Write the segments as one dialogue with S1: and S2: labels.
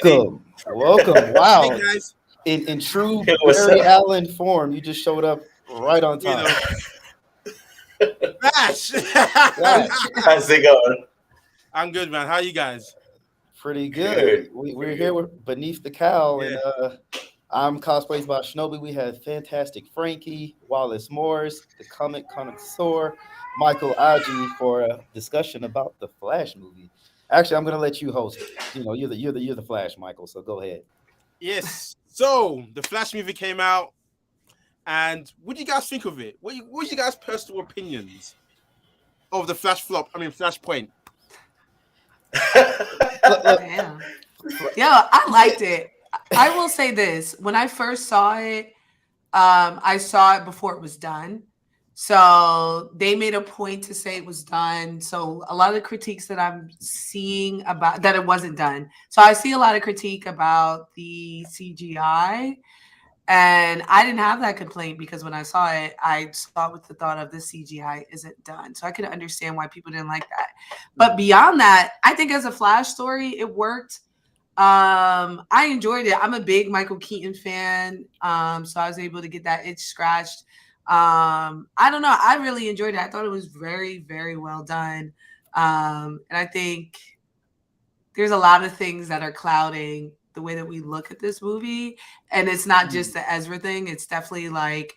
S1: Welcome. Welcome.
S2: Hey
S1: Wow.
S2: guys,
S1: In true
S3: Hey, what's
S1: Barry
S3: up?
S1: Allen form, you just showed up right on
S2: you
S1: time.
S2: know, Flash.
S1: Flash.
S3: How's it going?
S2: I'm good, man. How are you guys?
S1: Pretty
S3: Good.
S1: good. We're
S3: Pretty
S1: here
S3: good.
S1: with Beneath the Cowl,
S2: Yeah.
S1: and I'm Cosplays by Shinobi. We have fantastic Frankey, Wallace Morris, the comic connoisseur, Michael Ajih for a discussion about the Flash movie. Actually, I'm gonna let you host it. You know, you're the Flash, Michael. So go ahead.
S2: Yes. So the Flash movie came out, and what do you guys think of it? What's your guys' personal opinions of the Flash flop? I mean, Flashpoint.
S1: Look,
S4: Damn. Yeah, I liked it. I will say this. When I first saw it, I saw it before it was done. So they made a point to say it was done. So a lot of the critiques that I'm seeing about that it wasn't done. So I see a lot of critique about the CGI. And I didn't have that complaint because when I saw it, I saw it with the thought of this CGI isn't done. So I could understand why people didn't like that. But beyond that, I think as a Flash story, it worked. I enjoyed it. I'm a big Michael Keaton fan. So I was able to get that itch scratched. I don't know. I really enjoyed it. I thought it was very, very well done. And I think there's a lot of things that are clouding the way that we look at this movie. And it's not just the Ezra thing. It's definitely like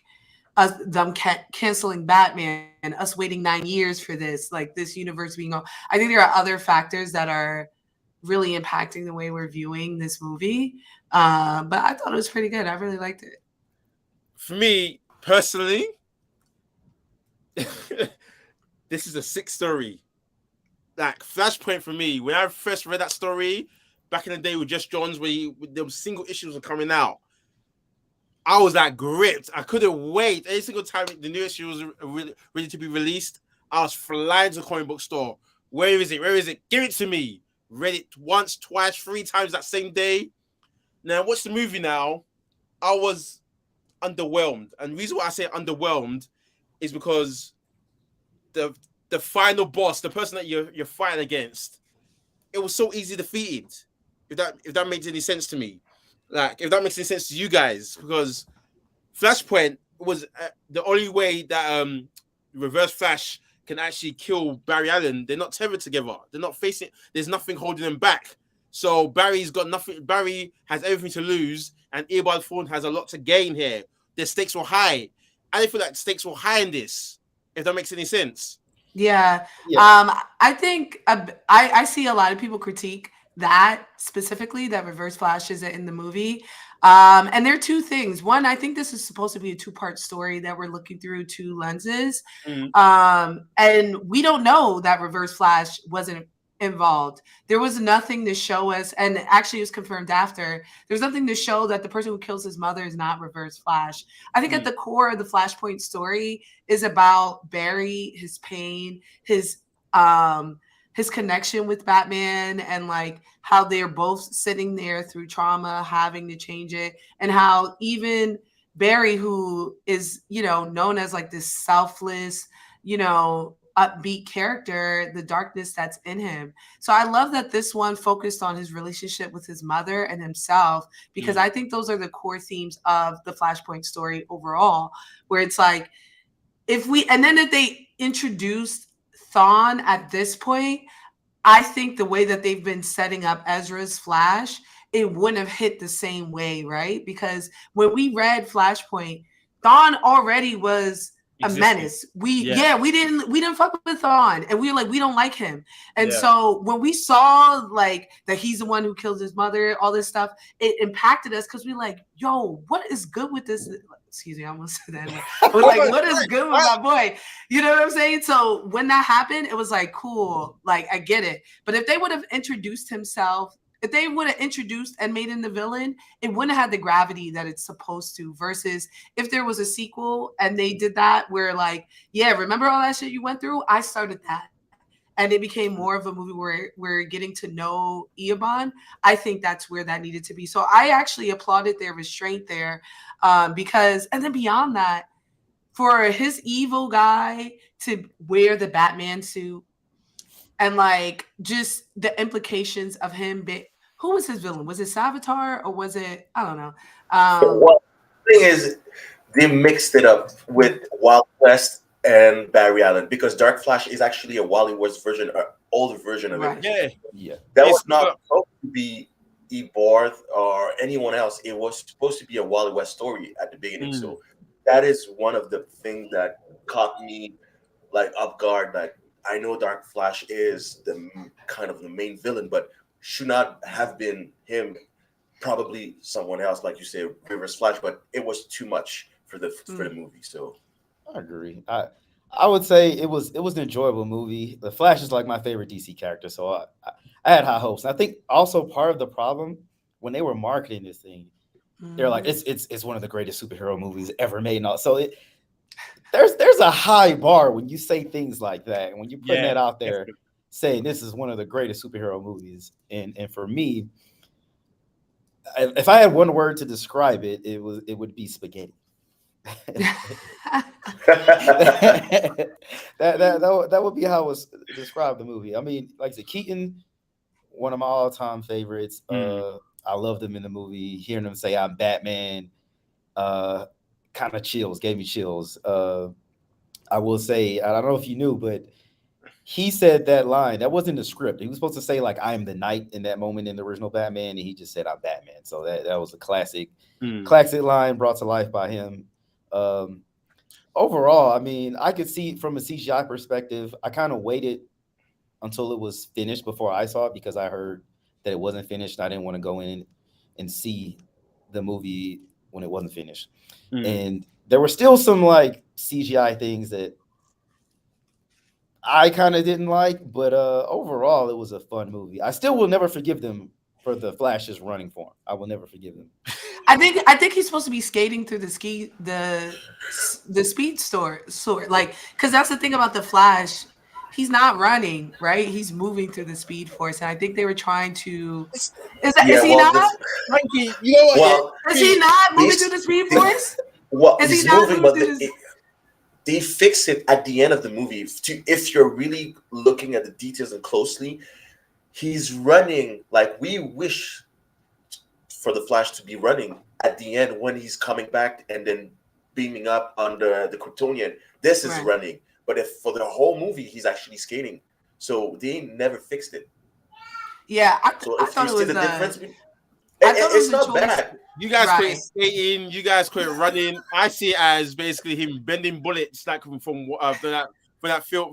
S4: us them canceling Batman, us waiting 9 years for this, like this universe being on. I think there are other factors that are really impacting the way we're viewing this movie. But I thought it was pretty good. I really liked it.
S2: For me personally, this is a sick story. Like Flashpoint for me, when I first read that story back in the day with Just Johns, where there was single issues were coming out, I was like gripped. I couldn't wait. Every single time the new issue was ready to be released, I was flying to the comic book store. Where is it? Where is it? Give it to me. Read it once, twice, 3 times that same day. Now, watch the movie now. I was underwhelmed. And the reason why I say underwhelmed is because the final boss, the person that you're fighting against, it was so easy defeated. If that makes any sense to me, like if that makes any sense to you guys, because Flashpoint was the only way that Reverse Flash can actually kill Barry Allen. They're not tethered together. They're not facing. There's nothing holding them back. So Barry's got nothing. Barry has everything to lose, and Eobard Thawne has a lot to gain here. The stakes were high. I feel like the stakes were high in this. If that makes any sense.
S4: Yeah.
S1: Yeah.
S4: I think I see a lot of people critique that specifically, that Reverse Flash isn't in the movie. And there are two things. One, I think this is supposed to be a two-part story that we're looking through two lenses. And we don't know that Reverse Flash wasn't involved. There was nothing to show us, and actually it was confirmed after. There's nothing to show that the person who kills his mother is not Reverse Flash. I think at the core of the Flashpoint story is about Barry, his pain, his connection with Batman, and like how they're both sitting there through trauma, having to change it, and how even Barry, who is, known as like this selfless, upbeat character, the darkness that's in him. So I love that this one focused on his relationship with his mother and himself, because I think those are the core themes of the Flashpoint story overall, where it's like, if they introduced Thawne at this point, I think the way that they've been setting up Ezra's Flash, it wouldn't have hit the same way, right? Because when we read Flashpoint, Thawne already was a menace. We didn't fuck with Thawne, and we were like, we don't like him. And so when we saw like that he's the one who killed his mother, all this stuff, it impacted us because we like, yo, what is good with this? Excuse me, I almost said that. I was like, what is good with my boy? You know what I'm saying? So when that happened, it was like, cool, like I get it. But if they would have introduced himself, if they would have introduced and made him the villain, it wouldn't have had the gravity that it's supposed to, versus if there was a sequel and they did that where like, yeah, remember all that shit you went through? I started that. And it became more of a movie where we're getting to know Eobard. I think that's where that needed to be. So I actually applauded their restraint there, because, and then beyond that, for his evil guy to wear the Batman suit, and like just the implications of him who was his villain? Was it Savitar or was it, I don't know.
S3: Well, the thing is, they mixed it up with Wild West and Barry Allen because Dark Flash is actually a Wally West version, an older version of it.
S4: Right.
S2: Yeah,
S1: Yeah.
S3: That
S2: it's
S3: was not supposed to be Ebarth or anyone else. It was supposed to be a Wally West story at the beginning. So that is one of the things that caught me like off guard. Like I know Dark Flash is the kind of the main villain, but should not have been him. Probably someone else, like you say, Reverse Flash. But it was too much for the movie. So
S1: I agree. I would say it was an enjoyable movie. The Flash is like my favorite DC character, so I had high hopes. I think also part of the problem when they were marketing this thing, they're like it's one of the greatest superhero movies ever made. And all. So there's a high bar when you say things like that, and when you're putting that out there, saying this is one of the greatest superhero movies. And for me, if I had one word to describe it, it would be spaghetti. that would be how I would describe the movie. I mean, like I said, Keaton, one of my all-time favorites. I loved him in the movie. Hearing him say I'm Batman, uh, kind of chills, gave me chills. I will say, I don't know if you knew, but he said that line. That wasn't the script. He was supposed to say like "I'm the Knight" in that moment in the original Batman, and he just said "I'm Batman." So that was a classic line brought to life by him. Um, Overall, I mean, I could see from a CGI perspective. I kind of waited until it was finished before I saw it because I heard that it wasn't finished. And I didn't want to go in and see the movie when it wasn't finished. And there were still some like CGI things that I kind of didn't like, but overall, it was a fun movie. I still will never forgive them for the Flash's running form. I will never forgive them.
S4: I think he's supposed to be skating through the speed sword, like, because that's the thing about the Flash. He's not running, right? He's moving through the Speed Force, and I think they were trying to. Is he not?
S2: Frankie, you know what?
S3: well,
S4: Is he not moving through the Speed Force?
S3: well,
S4: Is he
S3: he's
S4: not
S3: moving,
S4: moving
S3: but
S4: through the?
S3: they fix it at the end of the movie. If you're really looking at the details and closely, he's running like we wish for the Flash to be running at the end when he's coming back and then beaming up on the Kryptonian. This is
S4: Right.
S3: running, but if for the whole movie he's actually skating, so they never fixed it.
S4: Yeah,
S3: So
S4: I
S3: if
S4: thought
S3: you
S4: it
S3: see
S4: was
S3: the difference,
S4: I thought it was
S3: it's
S4: a
S3: not
S4: choice.
S3: bad.
S2: You guys quit
S4: Right.
S2: skating. You guys quit running. I see it as basically him bending bullets, like from for that film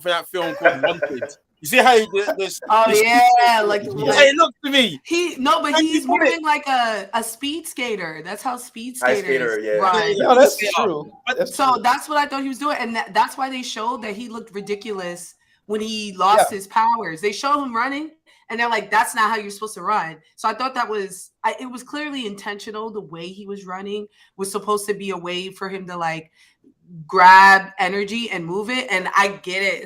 S2: called Wanted. You see how this?
S4: Oh yeah, like
S2: It looks to me.
S4: but he's moving like a speed skater. That's how speed
S3: High
S4: skaters
S3: skater, yeah.
S4: run.
S1: No, that's true.
S4: So that's what I thought he was doing, and that's why they showed that he looked ridiculous when he lost
S1: Yeah.
S4: his powers. They showed him running, and they're like, "That's not how you're supposed to run." So I thought it was clearly intentional. The way he was running was supposed to be a way for him to like grab energy and move it. And I get it;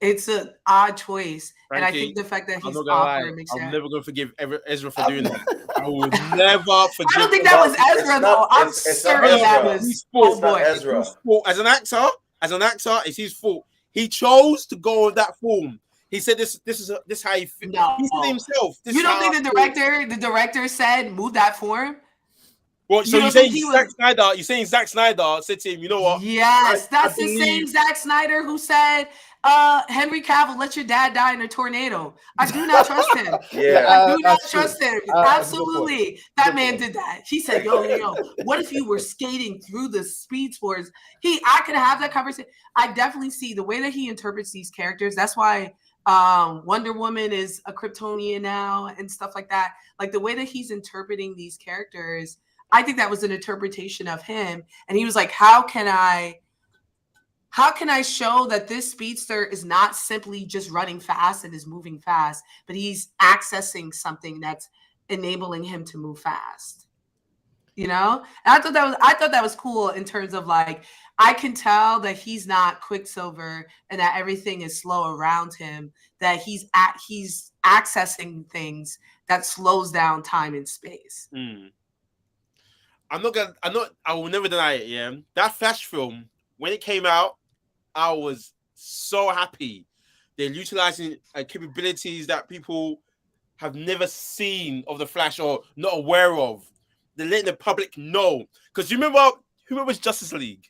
S4: it's an odd choice, and I
S2: Frankie,
S4: think the fact that
S2: I'm
S4: he's
S2: not gonna lie.
S4: awkward makes
S2: I'm
S4: sense.
S2: never gonna forgive Ezra for doing that. I will never forgive.
S4: I don't think that was
S3: It's
S4: Ezra
S3: not-
S4: though. I'm
S3: it's not
S4: certain that
S3: Ezra.
S4: was
S2: It's not
S4: boy.
S3: Ezra.
S2: His fault. As an actor, it's his fault. He chose to go with that form. He said this how he feel.
S4: No.
S2: He said himself. This
S4: You
S2: is
S4: don't
S2: how
S4: think
S2: I feel.
S4: the director said move that form?
S2: Well, so
S4: you
S2: you're
S4: don't think
S2: saying
S4: he
S2: Zack
S4: was-
S2: Snyder? You're saying Zack Snyder said to him, you know what?
S4: Yes,
S2: I
S4: that's the same
S2: believe-
S4: Zack Snyder who said, Henry Cavill, let your dad die in a tornado. I do not trust him.
S3: Yeah.
S4: I do not
S1: That's true.
S4: trust him.
S1: That's a good point.
S4: Absolutely. That
S1: Good
S4: man
S1: point.
S4: did that. He said, yo, what if you were skating through the Speed Force? I could have that conversation. I definitely see the way that he interprets these characters. That's why Wonder Woman is a Kryptonian now and stuff like that. Like the way that he's interpreting these characters, I think that was an interpretation of him. And he was like, how can I show that this speedster is not simply just running fast and is moving fast, but he's accessing something that's enabling him to move fast? You know? And I thought that was cool in terms of like, I can tell that he's not Quicksilver and that everything is slow around him, that he's accessing things that slows down time and space.
S2: I will never deny it. Yeah, that Flash film when it came out, I was so happy. They're utilizing capabilities that people have never seen of the Flash or not aware of. They're letting the public know. Because you remember who remembers Justice League?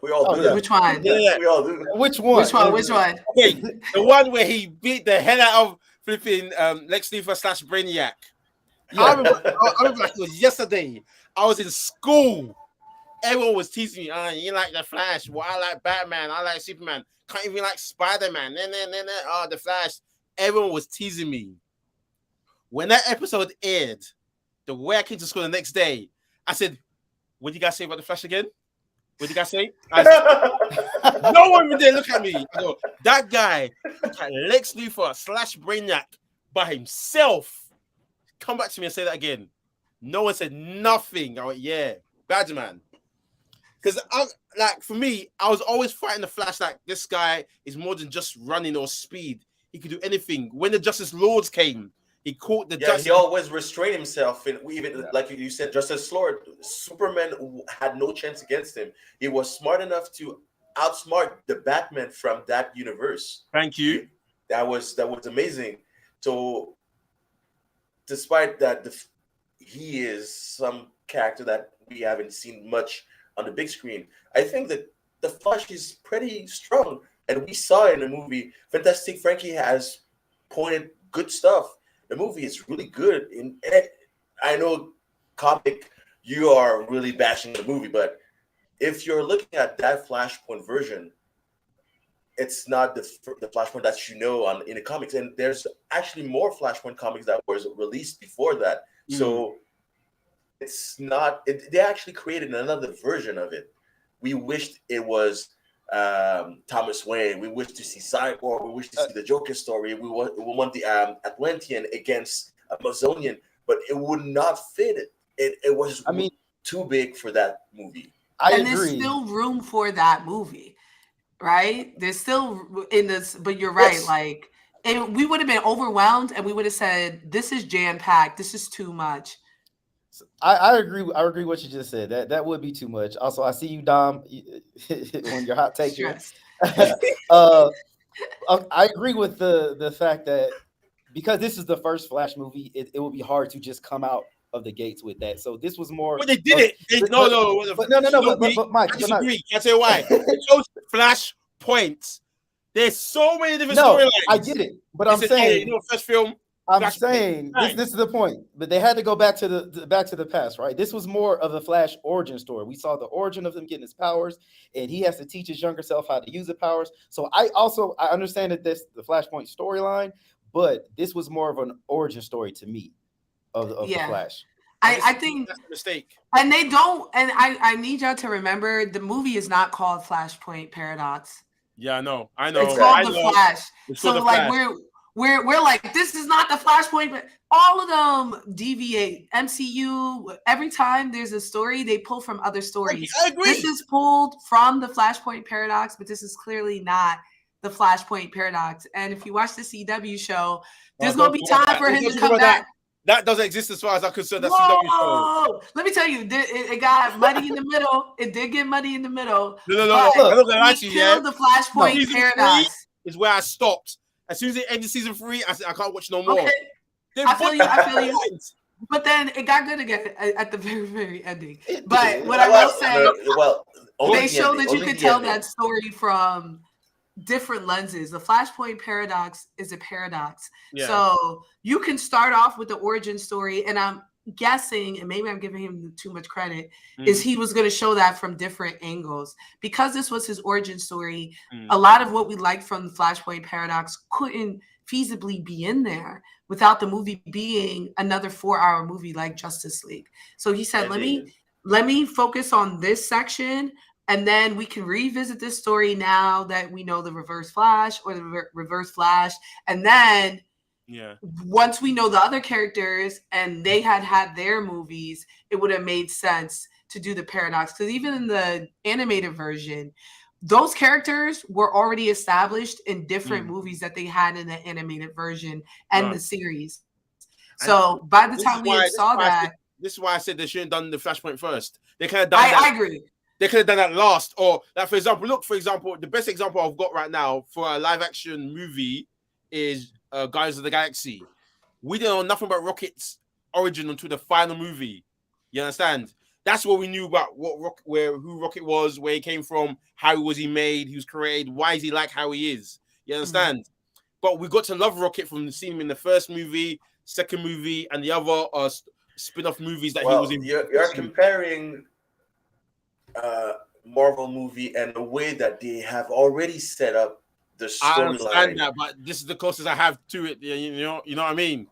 S3: We all do
S1: yeah.
S3: that.
S4: Which one?
S2: Yeah.
S3: We all do.
S1: Which one?
S4: Which one? Which one?
S2: Okay, the one where he beat the hell out of flipping Lex Luthor / Brainiac. I remember like it was yesterday. I was in school. Everyone was teasing me. You like the Flash? Well, I like Batman. I like Superman. Can't even like Spider-Man. Oh, the Flash. Everyone was teasing me. When that episode aired, the way I came to school the next day, I said, "What did you guys say about the Flash again? What did you guys say?" No one would dare look at me. I go, that guy, Lex Luthor / Brainiac by himself. Come back to me and say that again. No one said nothing. I went, yeah, bad man. Because like for me, I was always fighting the Flash like this guy is more than just running or speed. He could do anything. When the Justice Lords came, he caught the Justice.
S3: He always restrained himself. And even like you said, Justice Lord, Superman had no chance against him. He was smart enough to outsmart the Batman from that universe.
S2: Thank you.
S3: That was amazing. So, despite that, he is some character that we haven't seen much on the big screen. I think that the Flash is pretty strong, and we saw it in the movie. Fantastic Frankey has pointed good stuff. The movie is really good. I know, comic, you are really bashing the movie, but if you're looking at that Flashpoint version, it's not the Flashpoint that you know in the comics, and there's actually more Flashpoint comics that was released before that. So it's not. They actually created another version of it. We wished it was Thomas Wayne. We wish to see Cyborg. We wish to see the Joker story. We want the Atlantean against Amazonian, but it would not fit it. It was too big for that movie.
S1: I agree.
S4: There's still room for that movie, right? There's still in this, but you're right.
S3: Yes.
S4: Like, we would have been overwhelmed, and we would have said, "This is jam packed. This is too much."
S1: I agree. I agree what you just said. That would be too much. Also, I see you, Dom, on your hot take here. I agree with the fact that because this is the first Flash movie, it would be hard to just come out of the gates with that. So this was more.
S2: But they did it. No.
S1: But Mike,
S2: I disagree. Can I tell you why? Those Flash points. There's so many different storylines.
S1: I get it, but I'm saying,
S2: first film.
S1: I'm saying this is the point, but they had to go back to the past, right? This was more of the Flash origin story. We saw the origin of him getting his powers, and he has to teach his younger self how to use the powers. So I understand that this the Flashpoint storyline, but this was more of an origin story to me of the Flash.
S4: I think
S2: that's a mistake. And
S4: they don't. And I need y'all to remember the movie is not called Flashpoint Paradox.
S2: Yeah, I know.
S4: It's called The Flash. So like we're like, this is not the Flashpoint, but all of them deviate. MCU, every time there's a story, they pull from other stories.
S2: I agree.
S4: This is pulled from the Flashpoint Paradox, but this is clearly not the Flashpoint Paradox. And if you watch the CW show, there's going to be time for him to come back.
S2: That doesn't exist as far as I'm concerned. That's CW show.
S4: Let me tell you, it got muddy in the middle. It did get muddy in the middle.
S2: No. I'm not gonna lie to you.
S4: Killed the Flashpoint Paradox.
S2: Is where I stopped. As soon as it ended season 3, I said I can't watch no more.
S4: Okay. I feel you. But then it got good again at the very, very ending. But what I will say, they show that you could tell that story from different lenses. The Flashpoint Paradox is a paradox. Yeah. So you can start off with the origin story, and I'm guessing, and maybe I'm giving him too much credit, is he was going to show that from different angles. Because this was his origin story, a lot of what we liked from the Flashpoint Paradox couldn't feasibly be in there without the movie being another 4-hour movie like Justice League. So he said, let me focus on this section, and then we can revisit this story now that we know the Reverse Flash or the Reverse Flash. And then once we know the other characters and they had their movies, it would have made sense to do the paradox. Because even in the animated version, those characters were already established in different movies that they had in the animated version and the series. So by the time we saw that...
S2: This is why I said they shouldn't have done the Flashpoint first. They could have done
S4: I agree.
S2: They could have done that last. Or, like, for example, the best example I've got right now for a live-action movie is Guardians of the Galaxy. we didn't know nothing about Rocket's origin until the final movie. You understand? That's what we knew about who Rocket was, where he came from, how he made, he was created, why is he like how he is. You understand? But we got to love Rocket from seeing him in the first movie, second movie, and the other spin-off movies that he was in.
S3: You're comparing Marvel movie and the way that they have already set up the storyline.
S2: I understand that, but this is the closest I have to it. You know what I mean?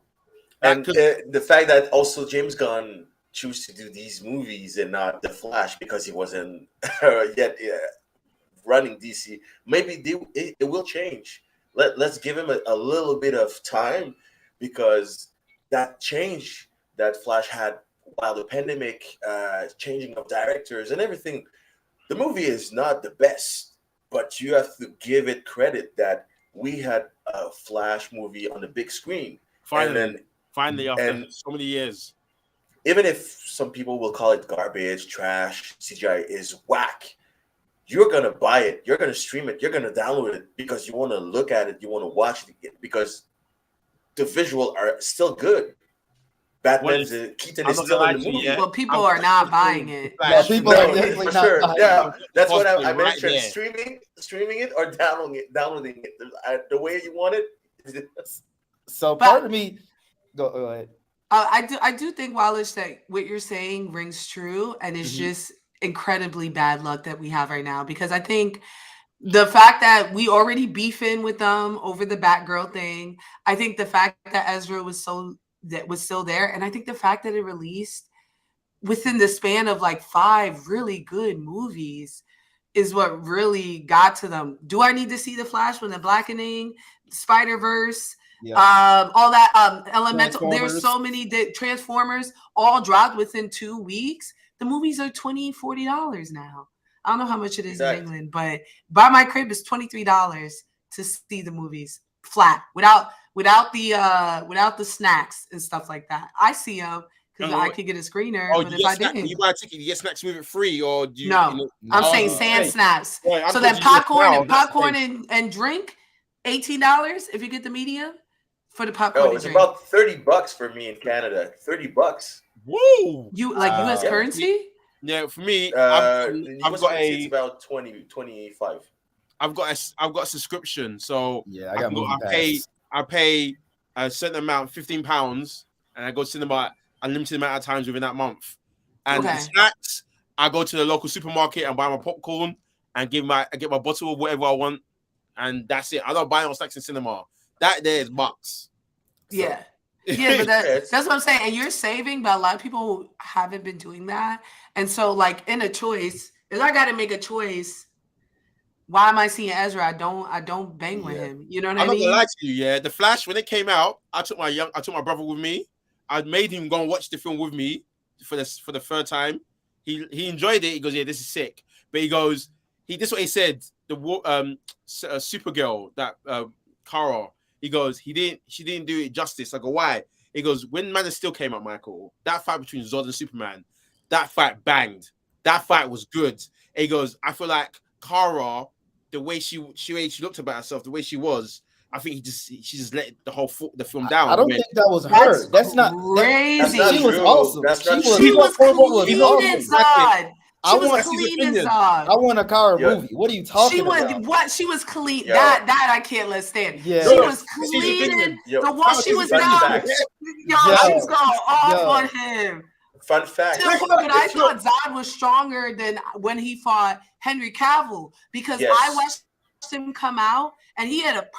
S3: And the fact that also James Gunn choose to do these movies and not The Flash because he wasn't yet running DC, maybe it will change. Let's give him a little bit of time, because that change that Flash had while the pandemic, changing of directors and everything, the movie is not the best, but you have to give it credit that we had a Flash movie on the big screen.
S2: Finally, after so many years.
S3: Even if some people will call it garbage, trash, CGI is whack, you're going to buy it. You're going to stream it. You're going to download it because you want to look at it. You want to watch it again because the visual are still good. Batman's Keaton is still in the movie.
S4: Well, people are not buying it.
S1: Yeah, people are definitely not buying it.
S3: Yeah, that's what I mentioned.
S2: Right,
S3: streaming it or downloading it. The way you want it.
S1: So part of me, go ahead.
S4: I do think, Wallace, that what you're saying rings true, and it's just incredibly bad luck that we have right now, because I think the fact that we already beefing with them over the Batgirl thing, I think the fact that Ezra was still there, and I think the fact that it released within the span of like 5 really good movies is what really got to them. Do I need to see The Flash when the Blackening, Spider-Verse, all that Elemental? There's so many Transformers all dropped within 2 weeks. The movies are $20-$40 now. I don't know how much it is in England, but Buy My Crib is $23 to see the movies flat without the snacks and stuff like that. I see them because I could get a screener.
S2: Oh,
S4: but if I didn't,
S2: you buy a ticket, you get snacks with it free, or do you?
S4: No, I'm saying sand snaps. Right, so then popcorn and drink, $18 if you get the medium for the popcorn.
S3: Oh, it's about $30 for me in Canada. $30.
S2: Woo!
S4: You like US currency?
S2: Yeah, for me,
S3: I've got it's about 25.
S2: I've got a subscription, so
S1: yeah,
S2: I pay a certain amount, £15, and I go to cinema a limited amount of times within that month. And the snacks, I go to the local supermarket and buy my popcorn and I get my bottle of whatever I want, and that's it. I don't buy no snacks in cinema. That there is bucks. So.
S4: Yeah. Yeah, but that's what I'm saying. And you're saving, but a lot of people haven't been doing that. And so, like, in a choice, if I got to make a choice, why am I seeing Ezra? I don't bang with him. You know what I mean?
S2: I'm not gonna lie to you. Yeah, The Flash, when it came out, I took my brother with me. I made him go and watch the film with me for the third time. He enjoyed it. He goes, "Yeah, this is sick." But he goes, this is what he said. The Supergirl, that Kara. He goes, she didn't do it justice. I go, why? He goes, when Man of Steel came out, Michael, that fight between Zod and Superman, that fight banged. That fight was good. And he goes, I feel like Kara, the way she looked about herself, the way she was, I think she just let the film down.
S1: I don't think that was her. That's not
S4: crazy.
S1: She was awesome.
S4: She was clean as Zod.
S1: I want a Kara movie. What are you talking about?
S4: She was clean. That I can't let stand.
S1: Yeah.
S4: She was clean. The one she was down. She was going off on him.
S3: Fun fact.
S4: But I thought Zod was stronger than when he fought Henry Cavill, because I watched him come out and he had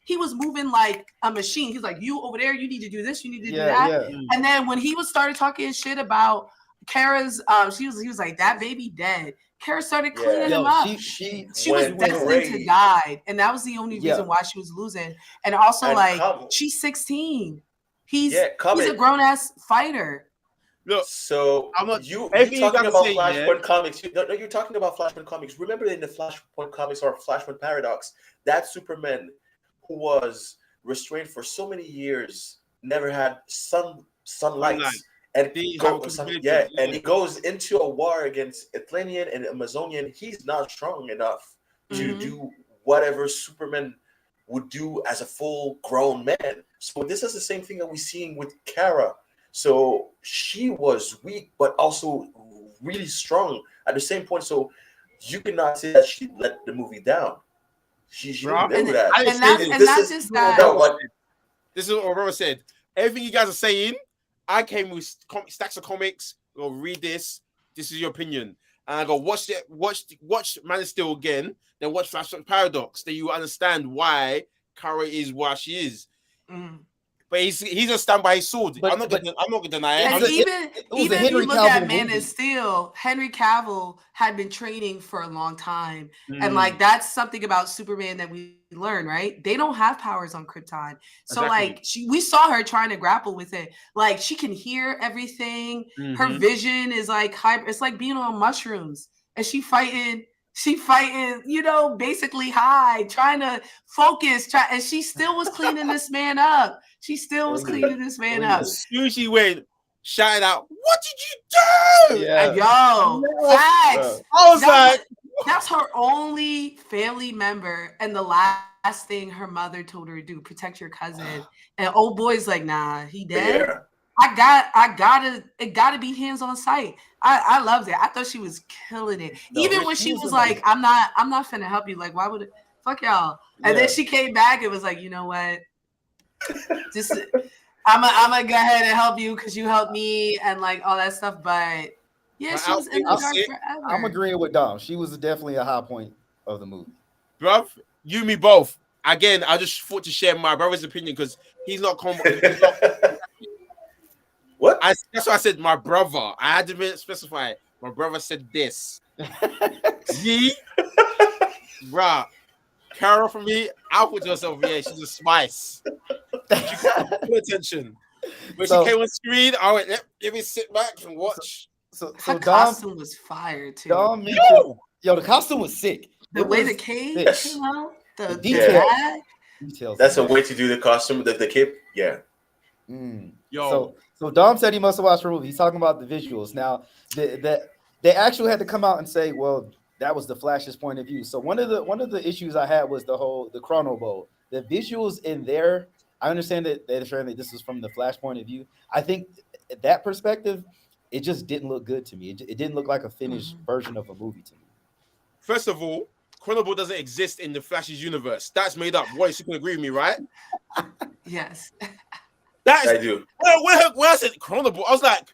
S4: he was moving like a machine. He's like, you over there, you need to do this, you need to do that. Yeah. And then when he started talking shit about Kara's, he was like, that baby dead. Kara started cleaning him up. She was destined to die, and that was the only reason why she was losing. And also, she's 16. He's a grown ass fighter.
S2: Look,
S3: so you talking about Flashpoint comics? You're talking about Flashpoint comics. Remember in the Flashpoint comics or Flashpoint Paradox, that Superman who was restrained for so many years never had sunlight. And he goes into a war against Atlantean and Amazonian. He's not strong enough to do whatever Superman would do as a full grown man. So this is the same thing that we're seeing with Kara. So she was weak, but also really strong at the same point. So you cannot say that she let the movie down. She didn't do that.
S2: I didn't
S4: And
S2: say
S4: that's
S2: this.
S4: and
S3: This
S4: not
S3: is
S4: just
S2: No,
S4: that.
S3: what
S2: This is what Aurora said. Everything you guys are saying, I came with stacks of comics. Go read this. This is your opinion. And I go watch Man of Steel again. Then watch Flashpoint Paradox. Then you understand why Kara is what she is.
S4: Mm.
S2: But he's just stand by his sword.
S1: But-
S2: I'm not gonna deny it.
S4: And
S2: I'm just,
S4: even
S1: was a
S4: if you
S1: Henry
S4: look at
S1: Cavill
S4: Man
S1: movie.
S4: of Steel, Henry Cavill had been training for a long time, and
S2: Mm.
S4: like that's something about Superman that we learn, right? They don't have powers on Krypton, so
S2: Exactly.
S4: like we saw her trying to grapple with it. Like she can hear everything. Her
S2: Mhm.
S4: vision is like it's like being on mushrooms, and she fighting, you know, basically high, trying to focus, and she still was cleaning this man up. She still was cleaning this man up.
S2: As soon as she went, shouted out, "What did you do?"
S1: Yeah.
S4: Yo, facts.
S2: I was like,
S4: That's her only family member, and the last thing her mother told her to do, protect your cousin. And old boy's like, nah, he dead.
S3: Yeah.
S4: It gotta be hands on sight. I loved it. I thought she was killing it.
S1: No,
S4: Even
S1: she
S4: when she
S1: was
S4: was
S1: amazing.
S4: like, I'm not finna help you. Like, why would it fuck y'all? And
S1: Yeah.
S4: then she came back and was like, you know what? Just I'm gonna go ahead and help you because you helped me and like all that stuff. But yeah,
S2: My
S4: she was in the
S2: outfit
S4: dark
S2: was sick.
S4: forever.
S1: I'm agreeing with Dom. She was definitely a high point of the movie.
S2: bruv, you and me both. Again, I just thought to share my brother's opinion because he's not.
S3: What?
S2: That's why I said my brother. I had to specify. My brother said this. Ye, bruh. Carol for me, I put yourself, yeah, she's a spice. She pay attention. When
S1: So-
S2: she came on screen, I went, let me sit back and watch.
S1: So
S4: Her
S1: Dom,
S4: costume was fire too.
S1: Dom mentioned, yo, the costume was sick.
S4: The
S1: It
S4: way
S1: was
S4: the cape
S3: Yes.
S4: came out, the
S1: details.
S4: bag.
S1: details.
S3: That's a way to do the costume, the cape. Yeah.
S1: Mm.
S2: Yo,
S1: So Dom said he must have watched the movie. He's talking about the visuals. Now, they actually had to come out and say, well, that was the Flash's point of view. So one of the issues I had was the Chrono Bowl. The visuals in there, I understand that they're saying that this is from the Flash point of view. I think that perspective, it just didn't look good to me. It didn't look like a finished version of a movie to me.
S2: first of all, Chronoball doesn't exist in the Flash's universe. That's made up. Wallace, you can agree with me, right?
S4: Yes.
S2: That
S3: I
S2: is
S3: do.
S2: when I said Chronoball, I was like,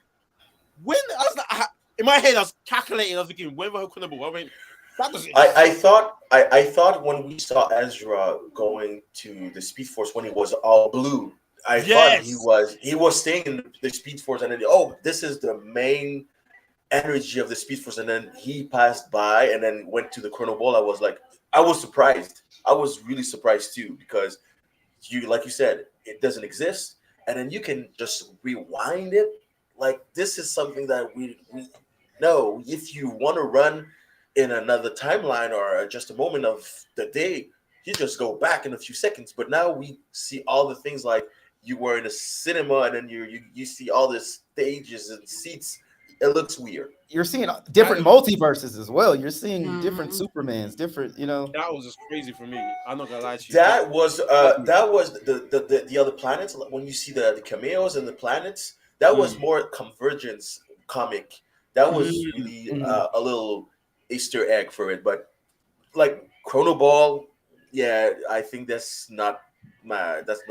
S2: in my head, I was calculating. I was thinking, when was Chronoball? I mean, that doesn't.
S3: I thought when we saw Ezra going to the Speed Force when he was all blue, I thought he was staying in the Speed Force, and then this is the main energy of the Speed Force, and then he passed by and then went to the Chrono Ball. I was surprised. I was really surprised too, because like you said, it doesn't exist, and then you can just rewind it. Like, this is something that we know. If you want to run in another timeline or just a moment of the day, you just go back in a few seconds. But now we see all the things, like you were in a cinema and then you see all the stages and seats. It looks weird.
S1: You're seeing different multiverses as well. You're seeing different
S4: Mhm.
S1: Supermans, different, you know.
S2: That was just crazy for me. I'm not gonna lie to you.
S3: That was the other planets. When you see the cameos and the planets, that was more Convergence comic. That was really a little Easter egg for it. But like Chrono Ball, yeah, I think that's not my thing.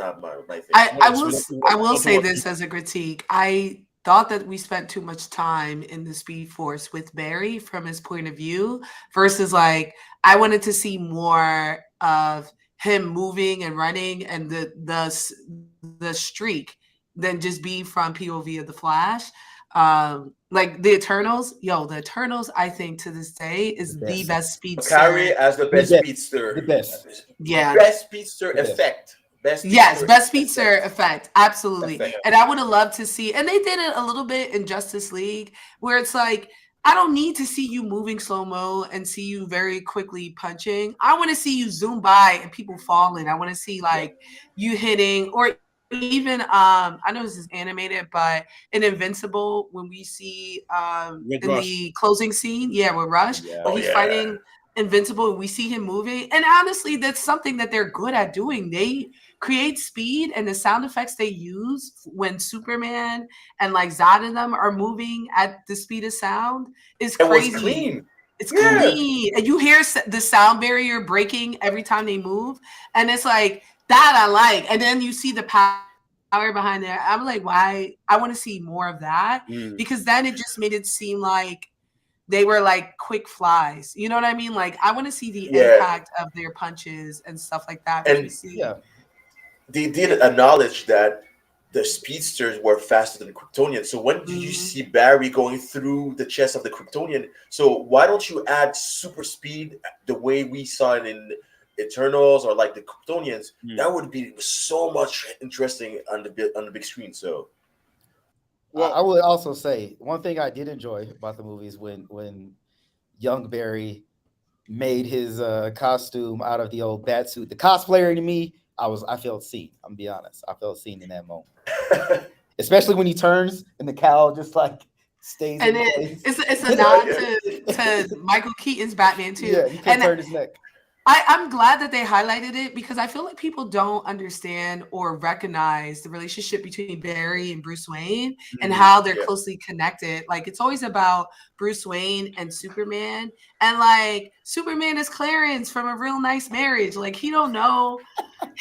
S4: I will say this as a critique. I thought that we spent too much time in the Speed Force with Barry from his point of view versus like I wanted to see more of him moving and running and the streak than just be from POV of the Flash. Like the Eternals, the Eternals, I think to this day is the best speedster.
S3: Carrie as the best speedster.
S1: The best.
S4: Yeah.
S3: Best speedster effect. Best
S4: speedster effect. Absolutely. And I would have loved to see, and they did it a little bit in Justice League, where it's like, I don't need to see you moving slow-mo and see you very quickly punching. I want to see you zoom by and people falling. I want to see like you hitting, or even I know this is animated, but in Invincible, when we see in the closing scene, with Rush, when he's fighting Invincible, we see him moving, and honestly, that's something that they're good at doing. They create speed, and the sound effects they use when Superman and like Zod and them are moving at the speed of sound is
S3: It was
S4: crazy.
S3: clean.
S4: It's
S3: Yeah.
S4: clean, and you hear the sound barrier breaking every time they move, and it's like that I like. And then you see the power behind there. I'm like, why? I want to see more of that because then it just made it seem like they were like quick flies. You know what I mean? Like I want to see the
S3: Yeah.
S4: impact of their punches and stuff like that. Which we
S3: And
S4: see.
S1: Yeah.
S3: they did acknowledge that the speedsters were faster than the Kryptonians. So when did you
S4: Mhm.
S3: see Barry going through the chest of the Kryptonian? So why don't you add super speed the way we saw it in Eternals or like the Kryptonians? That would be so much interesting on the big screen. So
S1: Well, I would also say one thing I did enjoy about the movie is when young Barry made his costume out of the old bat suit. The cosplayer in me, I felt seen. I'm gonna be honest. I felt seen in that moment. Especially when he turns and the cowl just like stays
S4: And
S1: in
S4: it,
S1: place.
S4: it's a nod to Michael Keaton's Batman too.
S1: Yeah, he can
S4: And
S1: turn his neck.
S4: I'm glad that they highlighted it because I feel like people don't understand or recognize the relationship between Barry and Bruce Wayne and how they're closely connected. Like it's always about Bruce Wayne and Superman, and like Superman is Clarence from A Real Nice Marriage. Like he don't know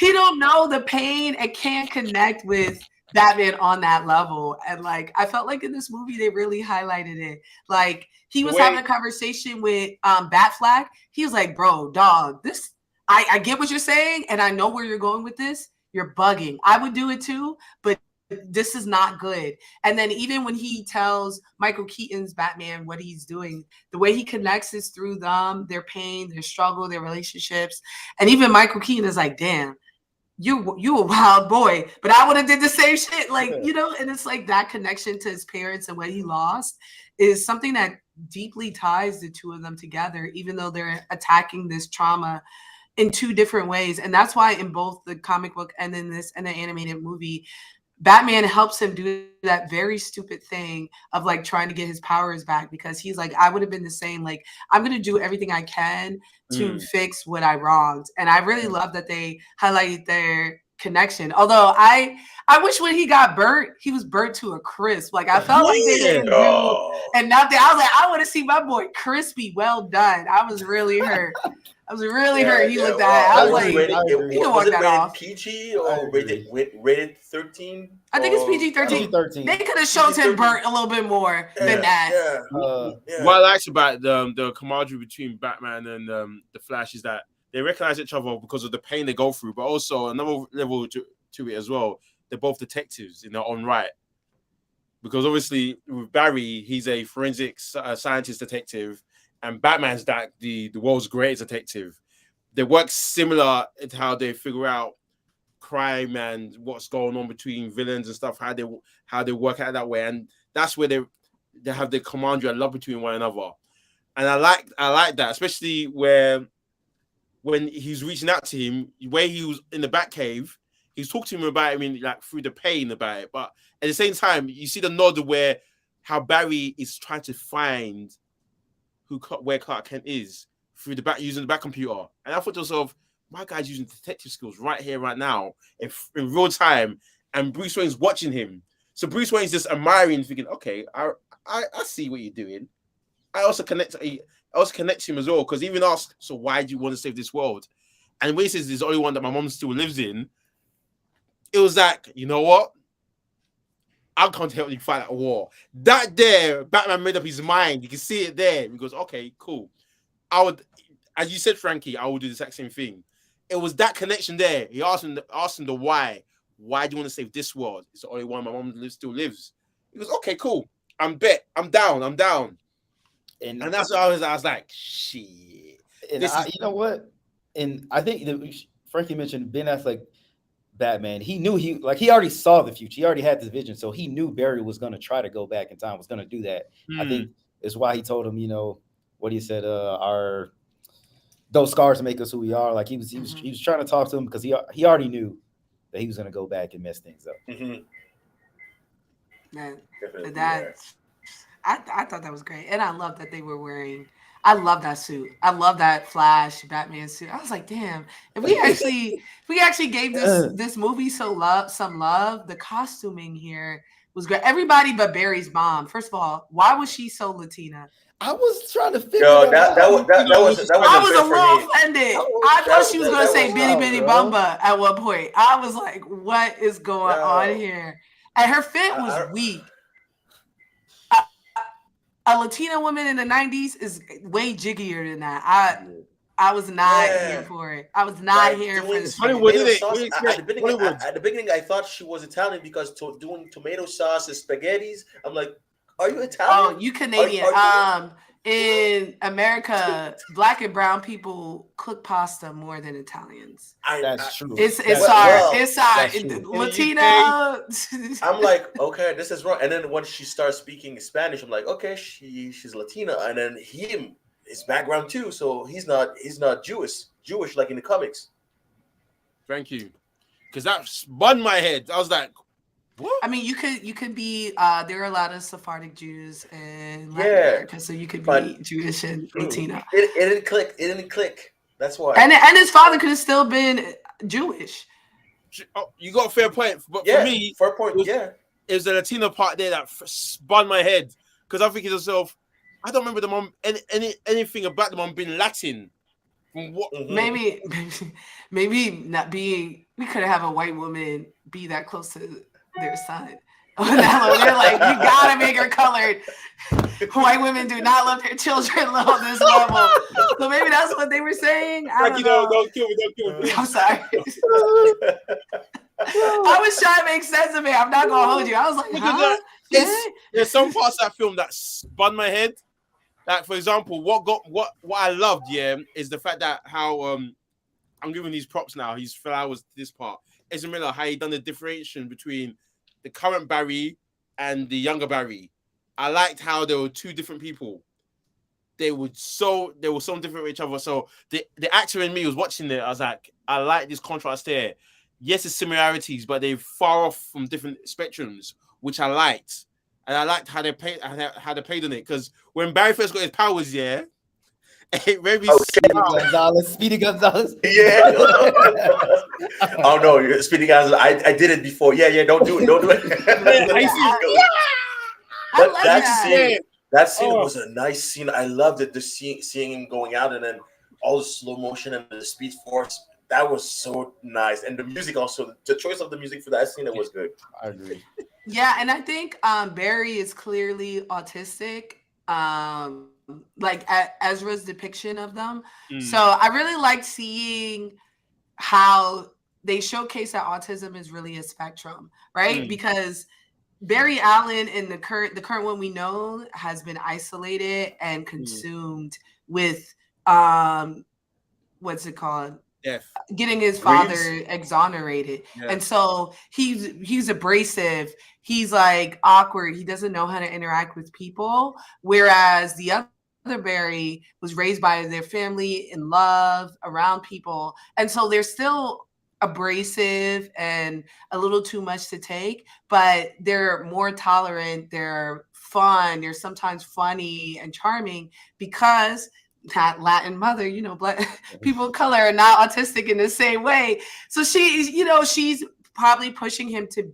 S4: the pain and can't connect with Batman on that level. And like I felt like in this movie they really highlighted it. Like he was having a conversation with Batfleck. He was like, bro, dog, this I get what you're saying, and I know where you're going with this. You're bugging. I would do it too, but this is not good. And then even when he tells Michael Keaton's Batman what he's doing, the way he connects is through them, their pain, their struggle, their relationships. And even Michael Keaton is like, damn, you a wild boy, but I would have did the same shit. Like, you know, and it's like that connection to his parents and what he lost is something that deeply ties the two of them together, even though they're attacking this trauma in two different ways. And that's why in both the comic book and in this and the animated movie, Batman helps him do that very stupid thing of like trying to get his powers back because he's like, I would have been the same. Like, I'm going to do everything I can to fix what I wronged. And I really love that they highlighted their connection. Although I wish when he got burnt, he was burnt to a crisp. Like I felt like they didn't do and nothing. I was like, I want to see my boy crispy. Well done. I was really hurt. I was really hurt. He looked at. I was like,
S3: rated,
S4: you can
S3: was
S4: walk
S3: it
S4: that
S3: rated
S4: off.
S3: PG or rated 13?
S4: I think it's PG-13.
S1: PG-13.
S4: They could have shown him burnt a little bit more than that.
S2: What I liked about the camaraderie between Batman and the Flash is that they recognize each other because of the pain they go through, but also another level to it as well. They're both detectives in their own right. Because obviously with Barry, he's a forensic scientist detective, and Batman's the world's greatest detective. They work similar in how they figure out crime and what's going on between villains and stuff, how they work out that way, and that's where they have the camaraderie and love between one another. And I like that, especially when he's reaching out to him, where he was in the Batcave, he's talking to him about, I mean, like through the pain about it, but at the same time, you see the nod where how Barry is trying to find where Clark Kent is through using the back computer. And I thought to myself, my guy's using detective skills right here, right now, in real time, and Bruce Wayne's watching him. So Bruce Wayne's just admiring, thinking, okay, I see what you're doing. I also connect him as well, because he even asked, so why do you want to save this world? And when he says, there's the only one that my mom still lives in, it was like, you know what? I can't help you fight that war. That there, Batman made up his mind. You can see it there. He goes, okay, cool. I would, as you said, Frankie, I would do the exact same thing. It was that connection there. He asked him the why. Why do you want to save this world? It's the only one my mom still lives. He goes, okay, cool. I'm down. And that's what I was like, shit.
S1: And you know what? And I think Frankie mentioned Ben Affleck Batman. He knew he already saw the future. He already had this vision. So he knew Barry was going to try to go back in time, was going to do that. I think it's why he told him, you know, what he said, those scars make us who we are. Like he was trying to talk to him because he already knew that he was going to go back and mess things up.
S4: I thought that was great, and I love that they were wearing I love that suit. I love that Flash Batman suit. I was like, damn, if we actually gave this movie some love, the costuming here was great. Everybody but Barry's mom. First of all, why was she so Latina?
S1: I was trying to figure
S3: Yo,
S1: that out.
S3: that was
S4: I was
S3: good
S4: a
S3: for
S4: little
S3: me.
S4: offended. I thought she was going to say
S3: was
S4: Bitty
S1: wild,
S4: Bitty
S1: bro.
S4: Bumba at one point. I was like, what is going on
S3: Yo.
S4: here? And her fit was weak. A Latina woman in the 90s is way jiggier than that. I was not here for it. I was not here for this.
S2: Hollywood, isn't it?
S3: At the beginning, I thought she was Italian because doing tomato sauce and spaghettis. I'm like, are you Italian?
S4: Oh, you Canadian. In America, black and brown people cook pasta more than Italians.
S1: That's true.
S4: It's Latina.
S3: I'm like, okay, this is wrong. And then when she starts speaking Spanish, I'm like, okay, she's Latina. And then his background too, so he's not Jewish like in the comics.
S2: Thank you, because that spun my head. I was like, what?
S4: I mean, you could be. There are a lot of Sephardic Jews in Latin America, so you could be Jewish and Latino.
S3: It didn't click. It didn't click. That's why.
S4: And his father could have still been Jewish.
S2: Oh, you got a fair point, but for me,
S3: fair point.
S2: It was the Latino part there that spun my head because I'm thinking to myself, I don't remember the mom anything about the mom being Latin. From what?
S4: Maybe not being. We could have a white woman be that close to their son. They're like, you gotta make her colored. White women do not love their children low this level. So maybe that's what they were saying. I don't know.
S2: Don't kill me.
S4: I'm sorry. I was trying to make sense of it. I'm not gonna hold you. I was like, huh?
S2: There's some parts of that film that spun my head. Like, for example, what I loved, is the fact that how I'm giving these props now. He's flowers to this part. Ezra Miller, how he done the differentiation between the current Barry and the younger Barry. I liked how there were two different people. They were so different from each other. So the actor in me was watching it. I was like, I like this contrast there. Yes, there's similarities, but they're far off from different spectrums, which I liked. And I liked how they played on it. Because when Barry first got his powers, it made me
S1: Speedy Gonzalez.
S3: Yeah. Oh no, Speedy Gonzalez. I did it before. Yeah. Don't do it. But that scene was a nice scene. I loved it. Seeing him going out and then all the slow motion and the speed force. That was so nice. And the music also. The choice of the music for that scene, it was good.
S1: I agree.
S4: Yeah, and I think Barry is clearly autistic. Like Ezra's depiction of them. So I really liked seeing how they showcase that autism is really a spectrum, right? Because Barry Allen in the current one we know has been isolated and consumed with what's it called?
S2: Death.
S4: Getting his father exonerated. And so he's abrasive. He's like awkward. He doesn't know how to interact with people. Whereas the other Barry was raised by their family in love around people. And so they're still abrasive and a little too much to take, but they're more tolerant. They're fun. They're sometimes funny and charming because that Latin mother, black people of color are not autistic in the same way. So she's probably pushing him to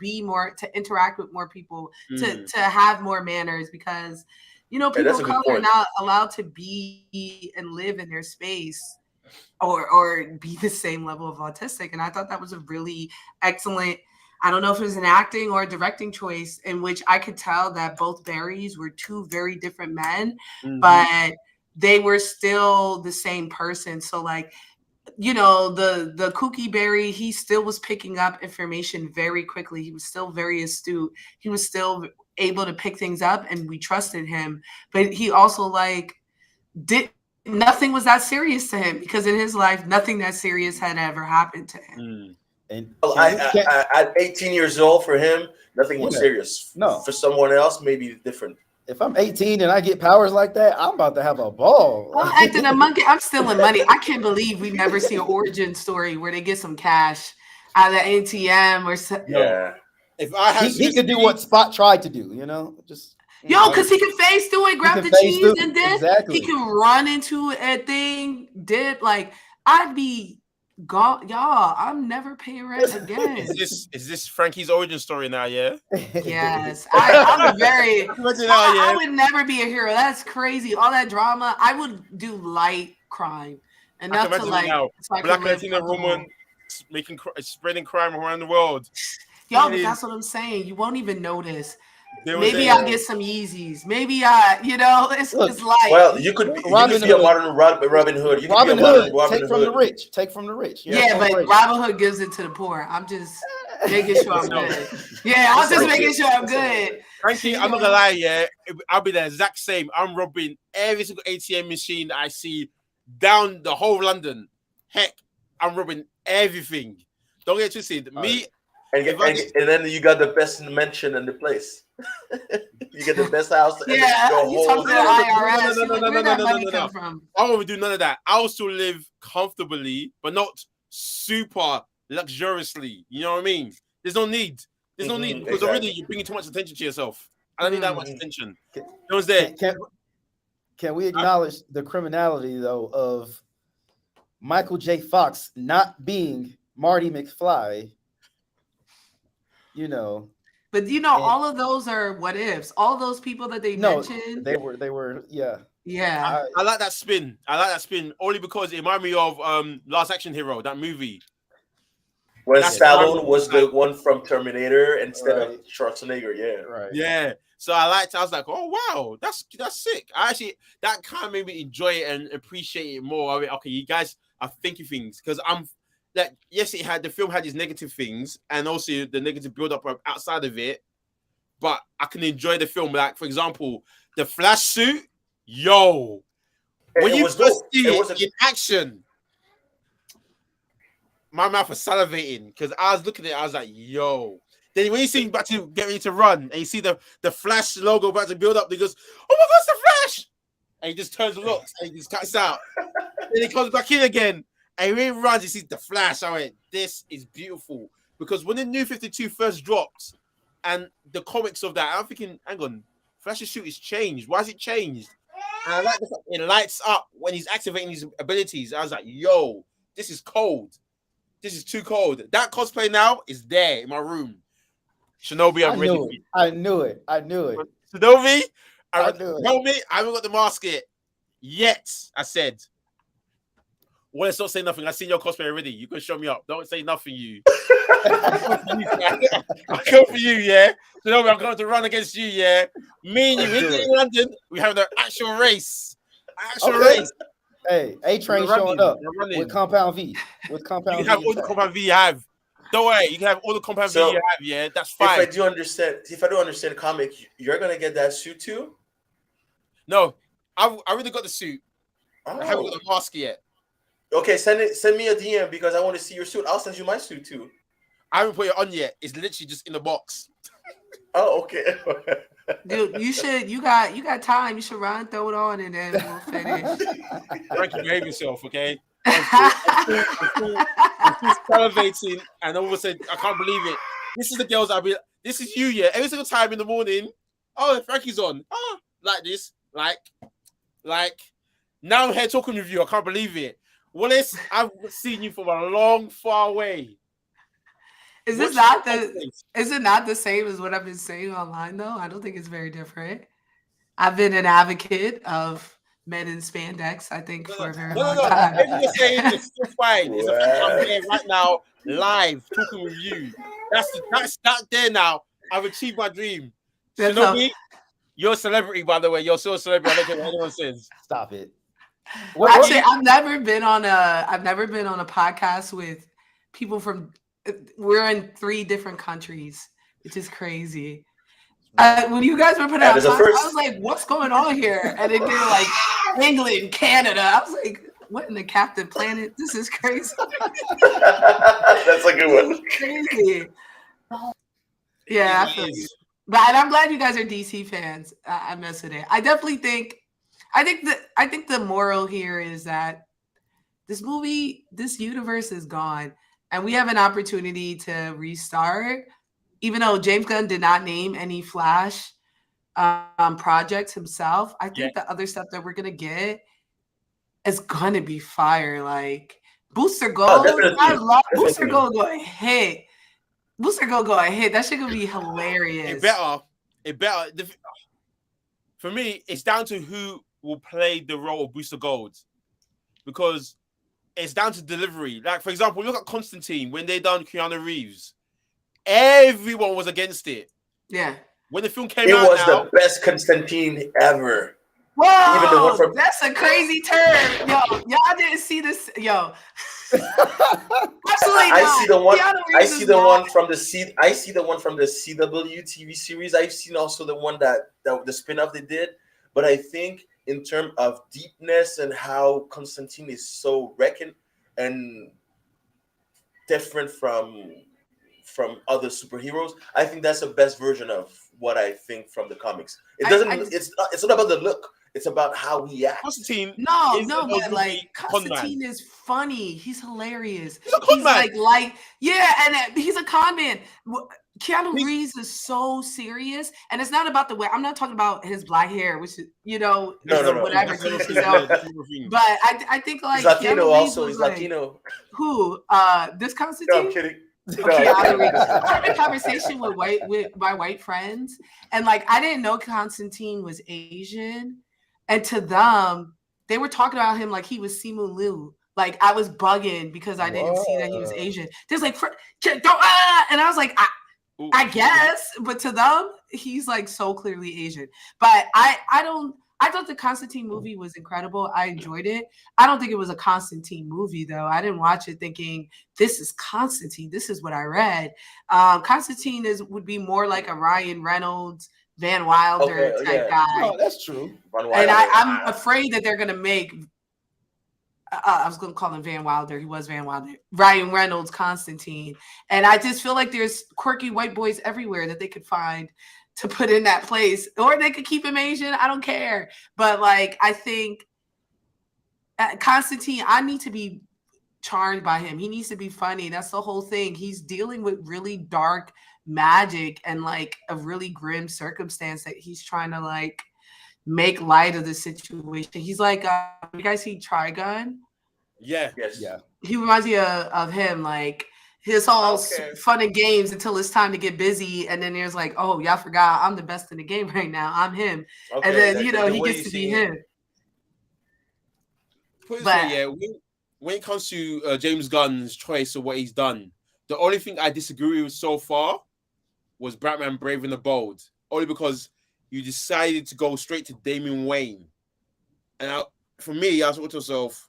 S4: interact with more people, to have more manners because, people of color are not allowed to be and live in their space or be the same level of autistic. And I thought that was a really excellent, I don't know if it was an acting or a directing choice in which I could tell that both Barrys were two very different men, but they were still the same person. So like, the kooky Barry, he still was picking up information very quickly. He was still very astute. He was still able to pick things up and we trusted him. But he also nothing was that serious to him because in his life, nothing that serious had ever happened to him.
S1: And
S3: at 18 years old for him, nothing was serious.
S1: No.
S3: For someone else, maybe different.
S1: If I'm 18 and I get powers like that, I'm about to have a ball.
S4: I'm acting a monkey. I'm stealing money. I can't believe we never see an origin story where they get some cash out of the ATM or something.
S3: Yeah.
S2: If I had
S1: he could do what Spot tried to do, just
S4: Yo, because he can phase through it, grab
S1: can
S4: the
S1: phase
S4: cheese,
S1: through.
S4: and then
S1: Exactly.
S4: he can run into a thing, dip. Like, I'd be gone. Y'all, I'm never paying rent again.
S2: Is this Frankie's origin story now? Yeah.
S4: Yes. I'm very,
S2: Imagine now,
S4: I
S2: yeah.
S4: would never be a hero. That's crazy. All that drama. I would do light crime.
S2: I can
S4: Enough to
S2: imagine it
S4: like,
S2: now.
S4: so I
S2: Black
S4: can live
S2: Latina
S4: comfortable.
S2: woman spreading crime around the world.
S4: Yo, but that's what I'm saying. You won't even notice.
S2: There was
S4: Maybe
S2: a-
S4: I'll get some Yeezys. Maybe it's
S1: Look,
S4: light.
S3: Well, you could be
S1: Robin
S3: a
S1: Hood.
S3: modern Robin Hood. You could
S1: Robin
S3: be a modern
S1: Hood,
S3: Robin
S1: take from the
S3: Hood.
S1: rich. Take from the rich.
S4: Yeah, but
S1: corporation.
S4: Robin Hood gives it to the poor. I'm just making sure I'm
S2: No.
S4: good. Yeah, I'm just
S3: Frankie.
S4: making sure I'm good.
S2: Frankly, I'm not gonna lie, yeah. I'll be the exact same. I'm robbing every single ATM machine I see down the whole London. Heck, I'm robbing everything. Don't get twisted. Me,
S3: And then you got the best mention in the place. You get the best house.
S4: Yeah,
S3: and
S4: you talk to the IRS. Where that money come from?
S2: I won't do none of that. I'll still live comfortably, but not super luxuriously. You know what I mean? There's no need. There's no need because already you're bringing too much attention to yourself. I don't need that much attention. No one's there.
S1: Can we acknowledge the criminality though of Michael J. Fox not being Marty McFly? You know.
S4: But all of those are what ifs. All those people that they mentioned.
S1: They were, yeah.
S4: Yeah.
S2: I like that spin. Only because it reminded me of Last Action Hero, that movie.
S3: When Stallone was the one from Terminator instead of Schwarzenegger, yeah.
S1: Right.
S2: Yeah. So I was like, oh wow, that's sick. That kind of made me enjoy it and appreciate it more. I mean, okay, you guys are thinking things because I'm like, yes, the film had these negative things and also the negative build up outside of it, but I can enjoy the film. Like, for example, the Flash suit, yo, when you first see it in action, my mouth was salivating because I was looking at it, I was like, yo. Then when you see him about to get ready to run and you see the Flash logo about to build up, he goes, oh my God, it's the Flash! And he just turns and looks and he just cuts out. Then he comes back in again and when he runs, he sees the Flash. I went, this is beautiful. Because when the New 52 first dropped and the comics of that, I'm thinking, hang on, Flash's suit is changed. Why is it changed? And I like the fact it lights up when he's activating his abilities. I was like, yo, this is cold. This is too cold. That cosplay now is there in my room. Shinobi, I'm ready.
S1: I knew it.
S2: Shinobi,
S1: I knew it.
S2: Tell me, I haven't got the mask yet. I said. Wallace, don't say nothing. I've seen your cosplay already. You can show me up. Don't say nothing, you. I'll go for you, yeah. Shinobi, I'm going to run against you, yeah. Me and you in London, we have the actual race. Race.
S1: Hey, A-Train showing up with Compound V.
S2: You can have all the Compound V you have. Don't worry, you can have all the Compound V you have, yeah? That's fine.
S3: If I don't understand the comic, you're going to get that suit too?
S2: No, I already got the suit. I haven't got the mask yet.
S3: Okay, send me a DM because I want to see your suit. I'll send you my suit too.
S2: I haven't put it on yet. It's literally just in the box.
S3: Oh, okay.
S4: Dude, you got time. You should run, throw it on, and then we'll finish.
S2: Frankie, behave yourself, okay? I'm still salivating, and all of a sudden, I can't believe it. This is the girls this is you, yeah. Every single time in the morning, oh, Frankie's on. Oh, like this. Like, now I'm here talking with you. I can't believe it. Wallace, I've seen you from a long, far away.
S4: Is it not the same as what I've been saying online though? I don't think it's very different. I've been an advocate of men in spandex, I think, for a very long time.
S2: Everything you're saying is still fine. It's the fact I'm here right now, live, talking with you. That's there now. I've achieved my dream. Shinobi, you're a celebrity, by the way. You're still a celebrity. I don't care what anyone says.
S1: Stop it.
S4: Actually, I've never been on a podcast with people from. We're in 3 different countries, which is crazy. When you guys were putting out, I was like, "What's going on here?" And then they were like, "England, Canada." I was like, "What in the Captain Planet? This is crazy."
S3: That's a good one.
S4: Crazy. Yeah, I feel you. But I'm glad you guys are DC fans. I mess with it. I definitely think. I think the moral here is that this universe is gone. And we have an opportunity to restart, even though James Gunn did not name any Flash projects himself. I
S2: Yeah.
S4: think the other stuff that we're gonna get is gonna be fire. Like Booster Gold,
S3: definitely,
S4: I love Booster
S3: definitely.
S4: Gold. Go ahead, Booster Gold, go ahead. That shit gonna be
S2: It
S4: hilarious.
S2: better. For me, it's down to who will play the role of Booster Gold, because it's down to delivery. Like, for example, look at Constantine when they done Keanu Reeves. Everyone was against it.
S4: Yeah.
S2: When the film came
S3: It
S2: out,
S3: was
S2: now,
S3: the best Constantine ever.
S4: Whoa,
S3: Even the one from
S4: that's a crazy term. Yo, y'all didn't see this. Yo. Absolutely
S3: I
S4: not.
S3: see the one.
S4: Keanu
S3: I
S4: Reeves
S3: see
S4: is
S3: the
S4: not-
S3: one from the C. I see the one from the CW TV series. I've seen also the one that the spin-off they did. But I think in terms of deepness and how Constantine is so reckoned and different from other superheroes, I think that's the best version of what I think from the comics. It doesn't. It's not about the look. It's about how he acts.
S2: Constantine
S4: No,
S2: is
S4: no, but
S2: arguably
S4: like
S2: a con man.
S4: Constantine is funny. He's hilarious.
S2: He's a con man.
S4: Yeah, and he's a con man. Keanu
S2: He's-
S4: Reeves is so serious, and it's not about the way. I'm not talking about his black hair, which is
S3: No.
S4: whatever.
S2: That's
S4: to each his
S2: another
S4: own.
S2: thing, another thing.
S4: But I think like
S3: He's Latino
S4: Keanu Reeves
S3: also.
S4: was
S3: He's
S4: like,
S3: Latino.
S4: who? This
S3: No,
S4: Constantine?
S3: I'm kidding.
S4: Keanu Reeves. I had a conversation with my white friends, and like I didn't know Constantine was Asian, and to them, they were talking about him like he was Simu Liu. Like I was bugging because I didn't see that he was Asian. There's like, and I was like, I guess, but to them, he's like so clearly Asian. But I thought the Constantine movie was incredible. I enjoyed it. I don't think it was a Constantine movie though. I didn't watch it thinking this is Constantine. This is what I read. Constantine would be more like a Ryan Reynolds, Van Wilder type guy.
S1: No, that's true.
S4: And I'm afraid that they're gonna make. I was going to call him Van Wilder. He was Van Wilder. Ryan Reynolds, Constantine. And I just feel like there's quirky white boys everywhere that they could find to put in that place. Or they could keep him Asian. I don't care. But, like, I think Constantine, I need to be charmed by him. He needs to be funny. That's the whole thing. He's dealing with really dark magic and, like, a really grim circumstance that he's trying to, like, make light of the situation. He's like, you guys see Trigun?
S2: Yeah.
S3: Yes.
S1: Yeah.
S4: He reminds me of him. Like, it's all fun and games until it's time to get busy. And then there's like, oh, y'all forgot I'm the best in the game right now. I'm him.
S3: Okay,
S4: and then,
S3: the
S4: he
S3: way
S4: gets
S3: you
S4: to
S3: see
S4: be him.
S2: Put it this way, yeah, when it comes to James Gunn's choice of what he's done, the only thing I disagree with so far was Batman Brave and the Bold. Only because you decided to go straight to Damian Wayne. And for me, I thought to myself,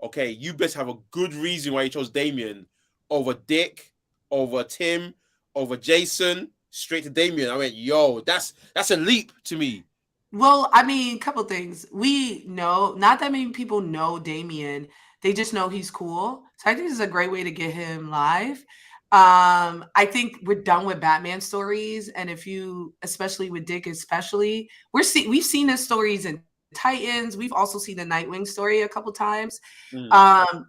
S2: okay, you best have a good reason why you chose Damian over Dick, over Tim, over Jason, straight to Damian. I went, yo, that's a leap to me.
S4: Well, I mean, a couple things. We know, not that many people know Damian. They just know he's cool. So I think this is a great way to get him live. I think we're done with Batman stories, and especially with Dick, we've seen his stories in Titans. We've also seen the Nightwing story a couple times.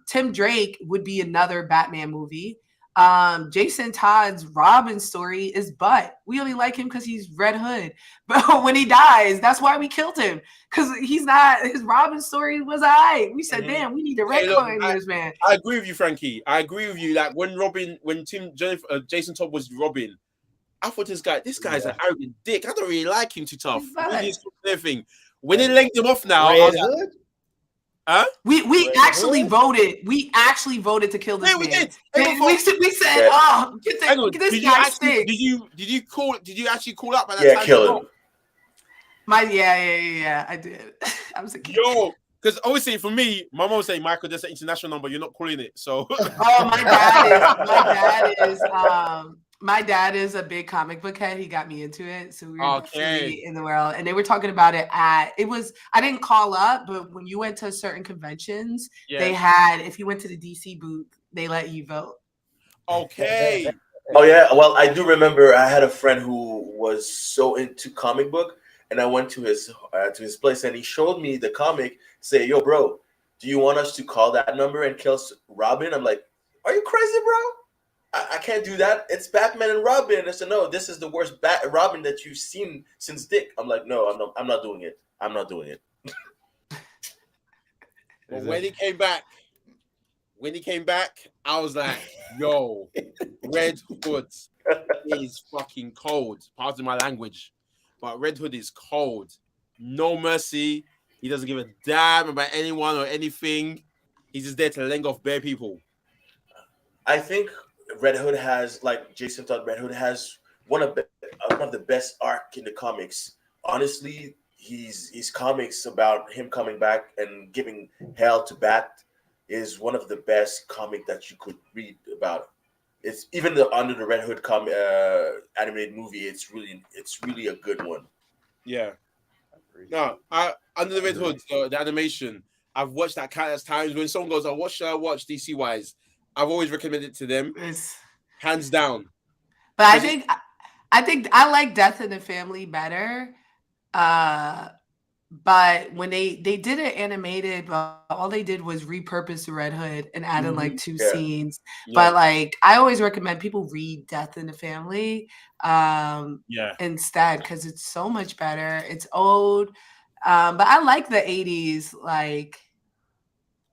S4: Tim Drake would be another Batman movie. Jason Todd's Robin story is we only like him because he's Red Hood. But when he dies, that's why we killed him. Because his Robin story was alright. We said, damn, we need to retcon this man.
S2: I agree with you, Frankie. I agree with you. Like when Jason Todd was Robin, I thought this guy's an arrogant dick. I don't really like him too tough. Really, when they linked him off now,
S1: Red Hood?
S2: Huh?
S4: We actually voted. We actually voted to kill this man.
S2: We did.
S4: We said, "Oh, get this guy stick."
S2: Did you actually call up at that time?
S3: Yeah, kill him.
S4: Yeah. I did. I was a kid.
S2: Yo, because obviously for me, my mom was saying, "Michael, that's an international number. You're not calling it." So.
S4: Oh, my dad is a big comic book head. He got me into it. So we were in the world. And they were talking about it I didn't call up, but when you went to certain conventions, they had, if you went to the DC booth, they let you vote.
S2: Okay.
S3: Oh, yeah. Well, I do remember I had a friend who was so into comic book, and I went to his place, and he showed me the comic, say, yo, bro, do you want us to call that number and kill Robin? I'm like, are you crazy, bro? I can't do that. It's Batman and Robin. I said, no, this is the worst Robin that you've seen since Dick. I'm like, no, I'm not doing it. I'm not doing it.
S2: But when he came back, I was like, yo, Red Hood is fucking cold. Pardon my language. But Red Hood is cold. No mercy. He doesn't give a damn about anyone or anything. He's just there to leng off bare people.
S3: I think Red Hood has, like Jason thought, Red Hood has one of the best arc in the comics. Honestly, his comics about him coming back and giving hell to Bat is one of the best comic that you could read about. It's even under the Red Hood animated movie. It's really a good one.
S2: Yeah. No, under the Red Hood, the animation. I've watched that countless times. When someone goes, "What should I watch?" DC wise, I've always recommended it to them, hands down.
S4: But I think I like Death in the Family better. But when they did it animated, but all they did was repurpose the Red Hood and add in like two scenes. Yeah. But like I always recommend people read Death in the Family instead, because it's so much better. It's old. But I like the 80s like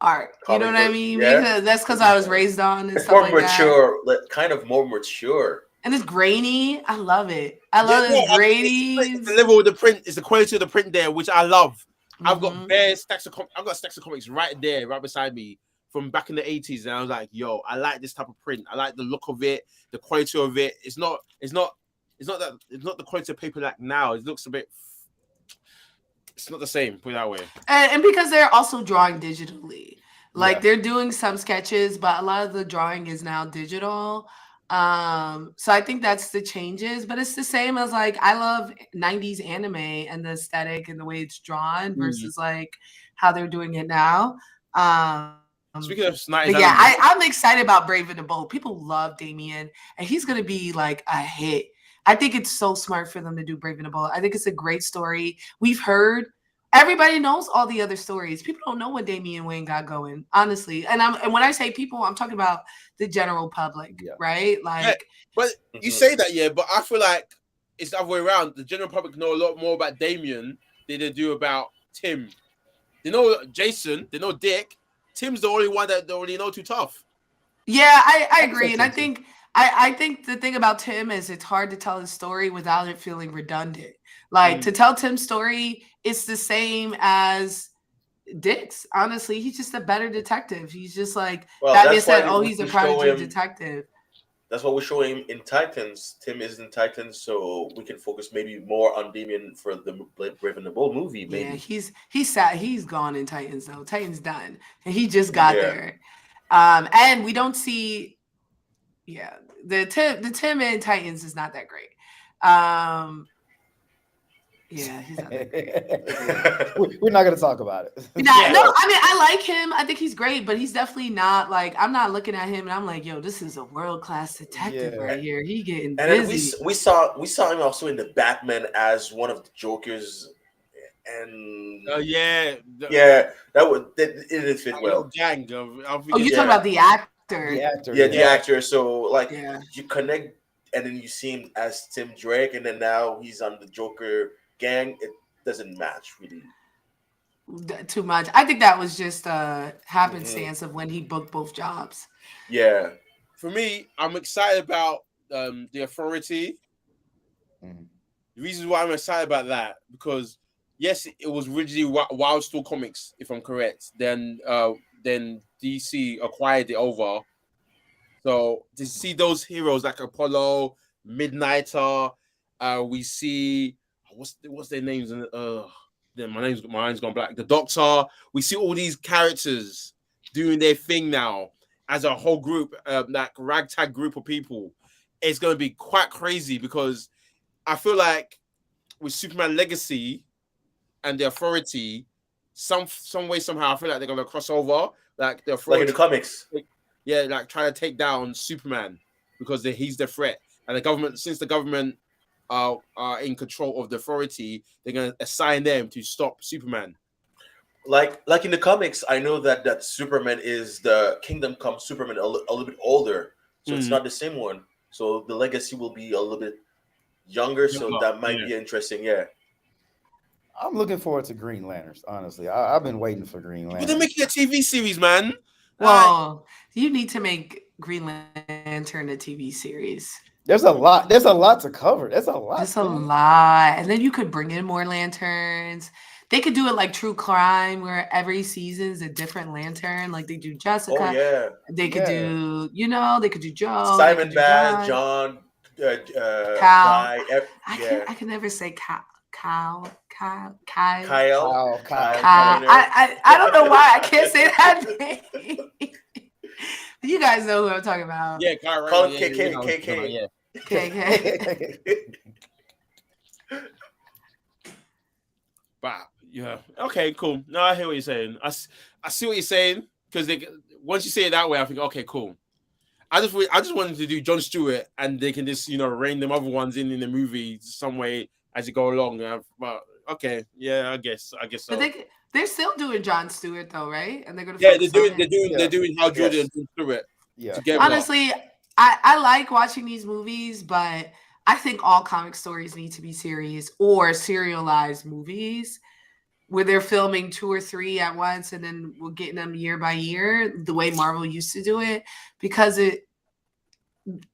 S4: art. You know what I mean? Yeah. That's because I was raised on and
S3: it's
S4: stuff
S3: more
S4: like
S3: mature, that. Kind of more mature.
S4: And it's grainy. I love it. I love this grainy.
S2: It's the level of the print. It's the quality of the print there, which I love. I've got bare stacks of comics right there, right beside me from back in the 80s, and I was like, "Yo, I like this type of print. I like the look of it, the quality of it. It's not the quality of paper like now. It looks a bit. It's not the same. Put it that way.
S4: And because they're also drawing digitally, like they're doing some sketches, but a lot of the drawing is now digital. So I think that's the changes, but it's the same as like I love 90s anime and the aesthetic and the way it's drawn versus like how they're doing it now.
S2: Speaking of 90s,
S4: I'm excited about Brave and the Bold. People love Damian, and he's gonna be like a hit. I think it's so smart for them to do Brave and the Bold. I think it's a great story. We've heard. Everybody knows all the other stories. People don't know what Damian Wayne got going, honestly. And when I say people, I'm talking about the general public, right? Like,
S2: but you say that, but I feel like it's the other way around. The general public know a lot more about Damian than they do about Tim. They know Jason, they know Dick. Tim's the only one that they already know too tough.
S4: Yeah, I agree, and I think the thing about Tim is it's hard to tell his story without it feeling redundant. Like to tell Tim's story, it's the same as Dick's. Honestly, he's just a better detective. He's just like Batman said, "Oh, he's a prodigy detective."
S3: That's what we're showing him in Titans. Tim is in Titans, so we can focus maybe more on Damian for the Brave and the Bold movie. Maybe.
S4: Yeah, he's sad. He's gone in Titans though. Titans done, and he just got there. And we don't see. Yeah, the Tim in Titans is not that great. Yeah, he's not that great.
S1: We're not going to talk about it.
S4: No, I mean, I like him. I think he's great, but he's definitely not like, I'm not looking at him and I'm like, yo, this is a world-class detective right here. He getting busy.
S3: And we saw him also in the Batman as one of the Jokers. And
S2: it
S3: didn't fit well.
S2: Gang,
S4: you're talking about the actor.
S3: The actor. So like you connect, and then you see him as Tim Drake, and then now he's on the Joker gang. It doesn't match really
S4: too much. I think that was just a happenstance of when he booked both jobs.
S3: Yeah.
S2: For me, I'm excited about the Authority. The reason why I'm excited about that, because yes, it was originally Wildstorm Comics, if I'm correct. Then DC acquired it over. So to see those heroes like Apollo, Midnighter, we see what's their names? Then my mind's gone black. The Doctor. We see all these characters doing their thing now as a whole group, like ragtag group of people. It's going to be quite crazy because I feel like with Superman Legacy and the Authority, some way somehow I feel like they're going to cross over, like the Authority,
S3: like in the comics.
S2: Yeah, like trying to take down Superman because he's the threat, and the government, since the government are in control of the Authority, they're going to assign them to stop Superman.
S3: Like in the comics, I know that Superman is the Kingdom Come Superman a little bit older. so it's not the same one. So the legacy will be a little bit younger. So that might be interesting. Yeah.
S1: I'm looking forward to Green Lanterns. Honestly, I've been waiting for Green
S2: But they're
S1: Lanterns.
S2: making a TV series, man.
S4: Well, you need to make Green Lantern a TV series.
S1: There's a lot. There's a lot to cover. There's a lot.
S4: There's a lot, and then you could bring in more lanterns. They could do it like True Crime, where every season is a different lantern. Like they do Jessica.
S3: Oh yeah.
S4: They could do, they could do Joe.
S3: Simon Baz, John,
S4: Cal.
S3: Guy.
S4: I can never say Kyle.
S3: Kyle.
S4: I don't know why I can't say that name. You guys know who I'm talking about.
S2: Yeah, Kyle.
S3: Call him KK.
S2: Yeah.
S4: KK.
S2: But yeah, okay, cool. No, I hear what you're saying. I see what you're saying, because once you say it that way, I think okay, cool. I just wanted to do Jon Stewart, and they can just rein them other ones in the movie some way as you go along. But okay, yeah, I guess so.
S4: But they're still doing Jon Stewart though, right? And they're gonna
S2: they're doing Hal Jordan and Jon Stewart together.
S4: Honestly, I like watching these movies, but I think all comic stories need to be series or serialized movies where they're filming 2 or 3 at once and then we're getting them year by year, the way Marvel used to do it, because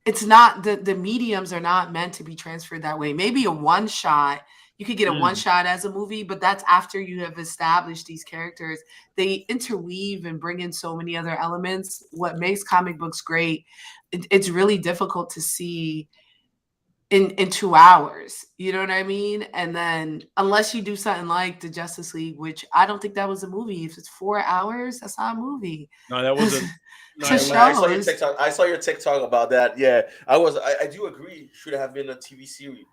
S4: it's not the mediums are not meant to be transferred that way. Maybe a one shot, you could get a one shot as a movie, but that's after you have established these characters. They interweave and bring in so many other elements. What makes comic books great, it's really difficult to see in 2 hours, you know what I mean? And then unless you do something like the Justice League, which I don't think that was a movie. If it's 4 hours, that's not a movie.
S2: No, that wasn't.
S3: I saw your TikTok about that. Yeah, I do agree. Should have been a TV series.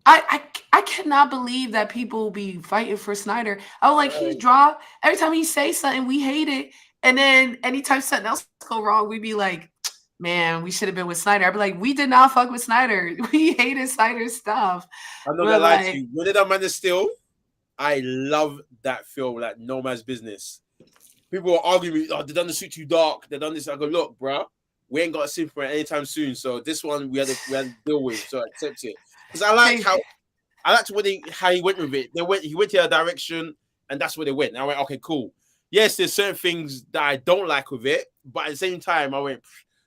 S4: I cannot believe that people be fighting for Snyder. I was like, he draw every time he say something, we hate it, and then anytime something else go wrong, we be like, man, we should have been with Snyder. I'd be like, we did not fuck with Snyder. We hated Snyder's stuff.
S2: I'm not gonna lie to you. When did that Man of Steel? I love that film, like No Man's Business. People are arguing, oh, they done the suit too dark. They done this. I go, look, bro, we ain't got a Superman anytime soon. So this one we had to deal with. So accept it. Because I liked how he went with it. He went to a direction, and that's where they went. And I went, okay, cool. Yes, there's certain things that I don't like with it, but at the same time, I went,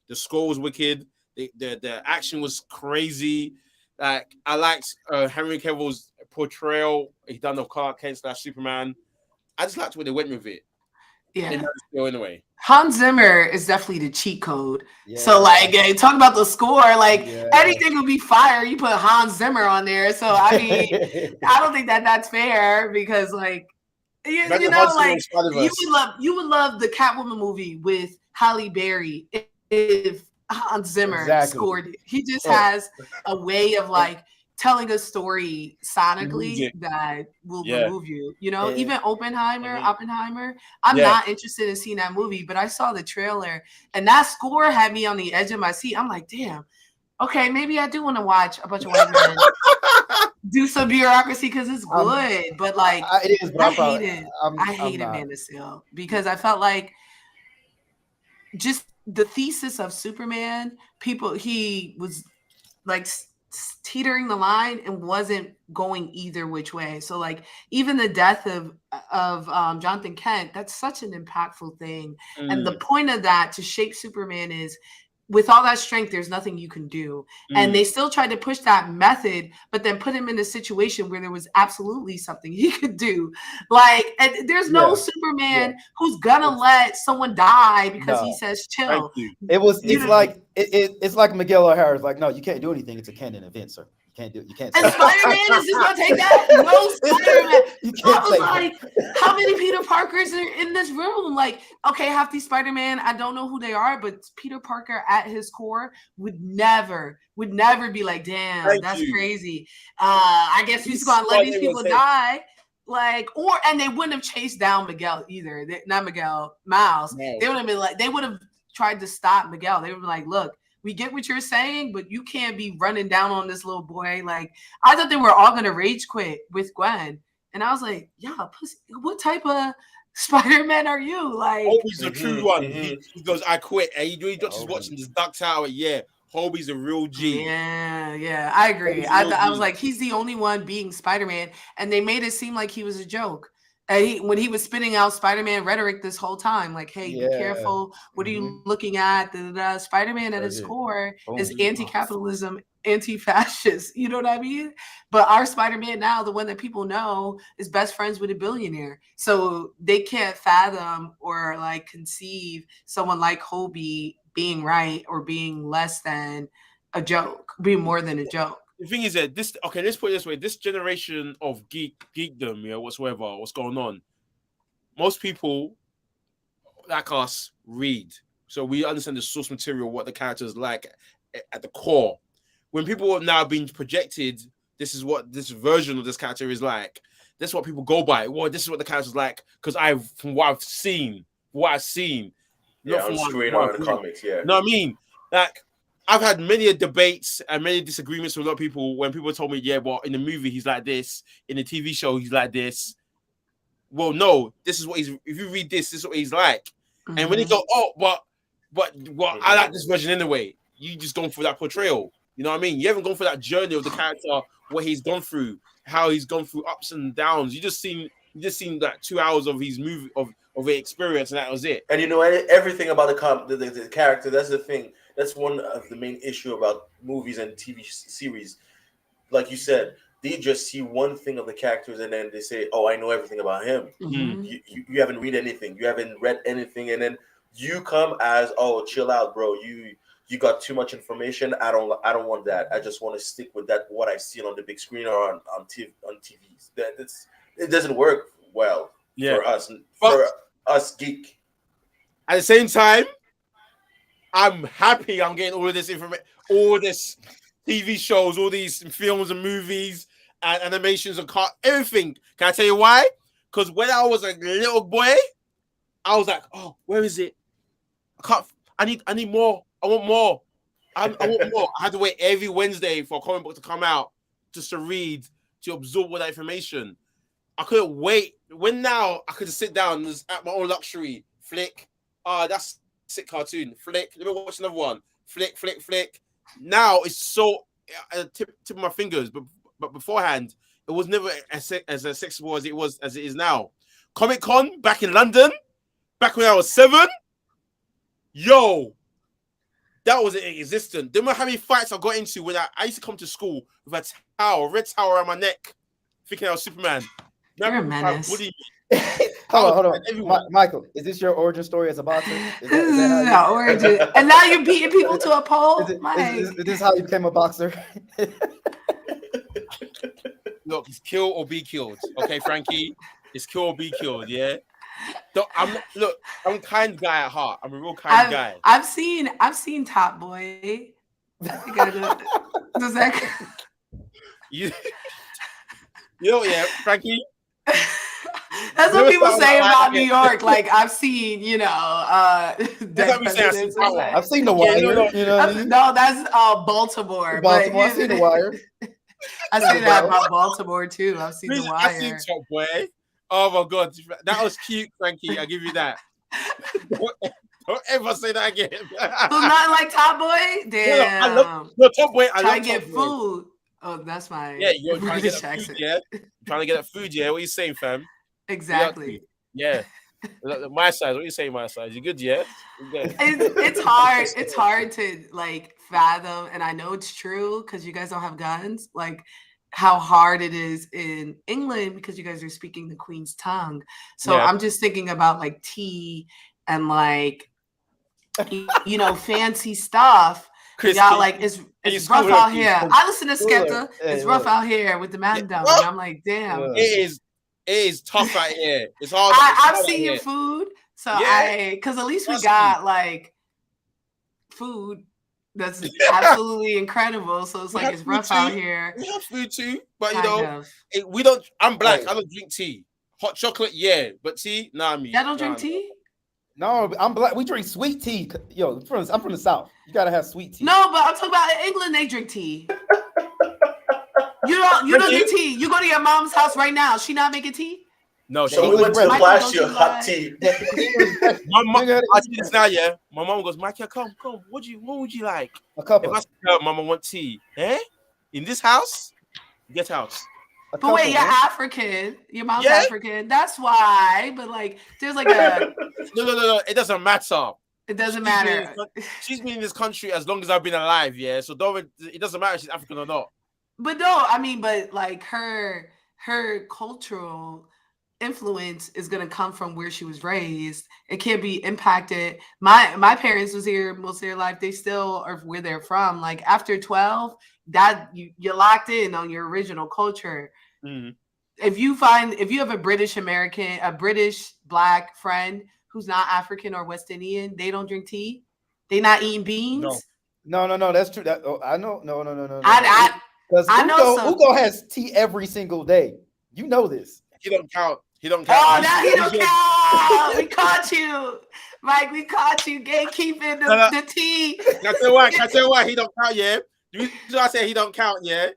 S2: the score was wicked. The action was crazy. Like I liked Henry Cavill's portrayal. He done of Clark Kent / Superman. I just liked where they went with it.
S4: Yeah.
S2: Anyway,
S4: Hans Zimmer is definitely the cheat code. Yeah. So like, talk about the score. Like anything would be fire. You put Hans Zimmer on there. So I mean, I don't think that's fair because like, you know, like you would love the Catwoman movie with Halle Berry if Hans Zimmer scored it. He just has a way of like telling a story sonically that will move you. You know, even Oppenheimer. I'm not interested in seeing that movie, but I saw the trailer and that score had me on the edge of my seat. I'm like, damn. Okay, maybe I do want to watch a bunch of white men do some bureaucracy because it's good. But like, I hated Man of Steel because I felt like just the thesis of Superman, he was like teetering the line and wasn't going either which way. So like even the death of Jonathan Kent, that's such an impactful thing. And the point of that to shape Superman is with all that strength, there's nothing you can do. And they still tried to push that method, but then put him in a situation where there was absolutely something he could do. Like, and there's no Superman who's gonna let someone die because he says chill.
S1: It's like Miguel O'Hara's like, no, you can't do anything. It's a canon event, sir. You can't.
S4: And Spider-Man is just gonna take that. No Spider-Man. I was like, how many Peter Parkers are in this room? Like, okay, half these Spider-Man, I don't know who they are, but Peter Parker at his core would never be like, damn, that's crazy. I guess we're just gonna let these people die. Like, and they wouldn't have chased down Miguel either. Miles. No. They would have been like, they would have tried to stop Miguel. They would be like, look, we get what you're saying, but you can't be running down on this little boy. Like, I thought they were all gonna rage quit with Gwen, and I was like, yeah, pussy, what type of Spider-Man are you? Like,
S2: Hobie's the true one.
S3: mhm.
S2: He goes, I quit. And he drops his
S1: Hobie.
S2: watch and just ducks out. Yeah, Hobie's a real G.
S4: yeah, I agree.
S2: Hobie's a real
S4: I was
S2: G.
S4: like, he's the only one being Spider-Man, and they made it seem like he was a joke. And when he was spitting out Spider-Man rhetoric this whole time, like, hey, be
S1: Yeah.
S4: careful. What are you looking at? Spider-Man at his
S1: Ajih.
S4: core is
S1: Boom.
S4: anti-capitalism, anti-fascist. You know what I mean? But our Spider-Man now, the one that people know, is best friends with a billionaire. So they can't fathom or like conceive someone like Hobie being right or being less than a joke, being more than a joke.
S2: The thing is that this, okay, let's put it this way: this generation of geekdom, what's going on. Most people like us read, so we understand the source material, what the characters like at the core. When people are now being projected, this is what this version of this character is like. That's what people go by. Well, this is what the character's like because from what I've seen,
S3: Yeah, on screen or in the comics. Yeah,
S2: you know what I mean? Like, I've had many debates and many disagreements with a lot of people when people told me, yeah, well, in the movie he's like this, in the TV show he's like this. Well, no, this is what he's. If you read this is what he's like.
S4: Mm-hmm.
S2: And when they go, oh, but I like this version anyway. You just gone through that portrayal. You know what I mean? You haven't gone through that journey of the character, what he's gone through, how he's gone through ups and downs. You just seen that 2 hours of his movie of the experience, and that was it.
S3: And you know everything about the character. That's the thing. That's one of the main issue about movies and TV series. Like you said, they just see one thing of the characters and then they say, "Oh, I know everything about him."
S4: Mm-hmm.
S3: You haven't read anything. You haven't read anything, and then you come as, "Oh, chill out, bro. You got too much information. I don't want that. I just want to stick with that what I see on the big screen or on TVs." It doesn't work well for us geek.
S2: At the same time, I'm happy I'm getting all of this information, all this TV shows, all these films and movies and animations and everything. Can I tell you why? Because when I was a little boy, I was like, "Oh, where is it? I need more. I want more. I want more." I had to wait every Wednesday for a comic book to come out just to read, to absorb all that information. I couldn't wait. When now I could just sit down and just at my own luxury, flick. That's a sick cartoon. Flick. Let me watch another one. Flick. Now it's so tip of my fingers, but beforehand it was never as accessible as it is now. Comic Con back in London, back when I was 7. Yo, that was inexistent. Remember how many fights I got into when I used to come to school with a red towel around my neck, thinking I was Superman.
S4: You're a menace.
S1: Hold on. Michael, is this your origin story as a boxer?
S4: This is our origin. And now you're beating people to a pole?
S1: Is this how you became a boxer?
S2: Look, it's kill or be killed. Okay, Frankie? It's kill or be killed, yeah? I'm a kind guy at heart. I'm a real kind guy.
S4: I've seen Top Boy. Does that
S2: You know, yeah, Frankie?
S4: That's what people say about New York. Like, I've seen,
S2: That's what we say.
S1: I've seen The Wire.
S4: No, that's Baltimore.
S1: Baltimore. I've seen The Wire.
S4: I say that about Baltimore too. I've seen The Wire.
S2: I've seen Top Boy. Oh my God, that was cute, Frankie. I give you that. Don't ever say that again.
S4: So not like Top Boy. Damn.
S2: Top Boy. I
S4: trying to get food. Oh, that's my
S2: you're trying to get that food, yeah. Trying to get that food, yeah. What are you saying, fam?
S4: Exactly.
S2: Yeah. My size. What are you saying, my size? You good, yeah?
S4: It's hard. It's hard to like fathom, and I know it's true because you guys don't have guns. Like how hard it is in England because you guys are speaking the Queen's tongue. So I'm just thinking about like tea and like fancy stuff. Y'all like it's rough out here. I listen to Skepta. It's rough out here with the man down. And I'm like, damn.
S2: It is tough out here. It's hard.
S4: I've seen your food, so because at least we got like food that's absolutely incredible. So it's like it's rough out here.
S2: We have food too, but we don't. I'm black. I don't drink tea. Hot chocolate, yeah, but tea, nah, me.
S4: Y'all don't drink tea?
S1: No, I'm black. We drink sweet tea. Yo, I'm from the South. You gotta have sweet tea.
S4: No, but I'm talking about in England. They drink tea. You don't drink tea. You go to your mom's house right now. She not making tea.
S2: No,
S3: So we
S1: English
S3: went to the
S1: breakfast.
S3: flash
S4: Michael,
S3: your
S4: don't you
S3: hot
S4: lie?
S3: tea.
S2: my mom,
S1: Nigga,
S2: I do this now, yeah. My mom goes, Michael, come. What would you like?
S1: a
S2: If
S1: couple.
S2: I say, "Oh, Mama want tea, in this house, get out.
S1: A
S4: But wait,
S1: couple,
S4: you're
S1: man.
S4: African. Your mom's
S2: Yeah.
S4: African. That's why. But like, there's like a.
S2: No. It doesn't matter.
S4: It doesn't
S2: She's been in
S4: matter.
S2: this- She's been in this country as long as I've been alive, yeah. So it doesn't matter if she's African or not.
S4: But no, I mean, but like her cultural influence is gonna come from where she was raised. It can't be impacted. My parents was here most of their life. They still are where they're from. Like after 12, that you're locked in on your original culture.
S2: Mhm.
S4: If you have a British American, a British Black friend who's not African or West Indian, they don't drink tea. They not eating beans.
S2: No.
S1: No. That's true. I know. No. Because
S4: I know some.
S1: Ugo has tea every single day. You know this.
S2: He don't count.
S4: Oh, now he don't count. We caught you, Mike. We caught you gatekeeping the tea.
S2: Can I tell you why he don't count, yeah? The reason why I say he don't count, yeah?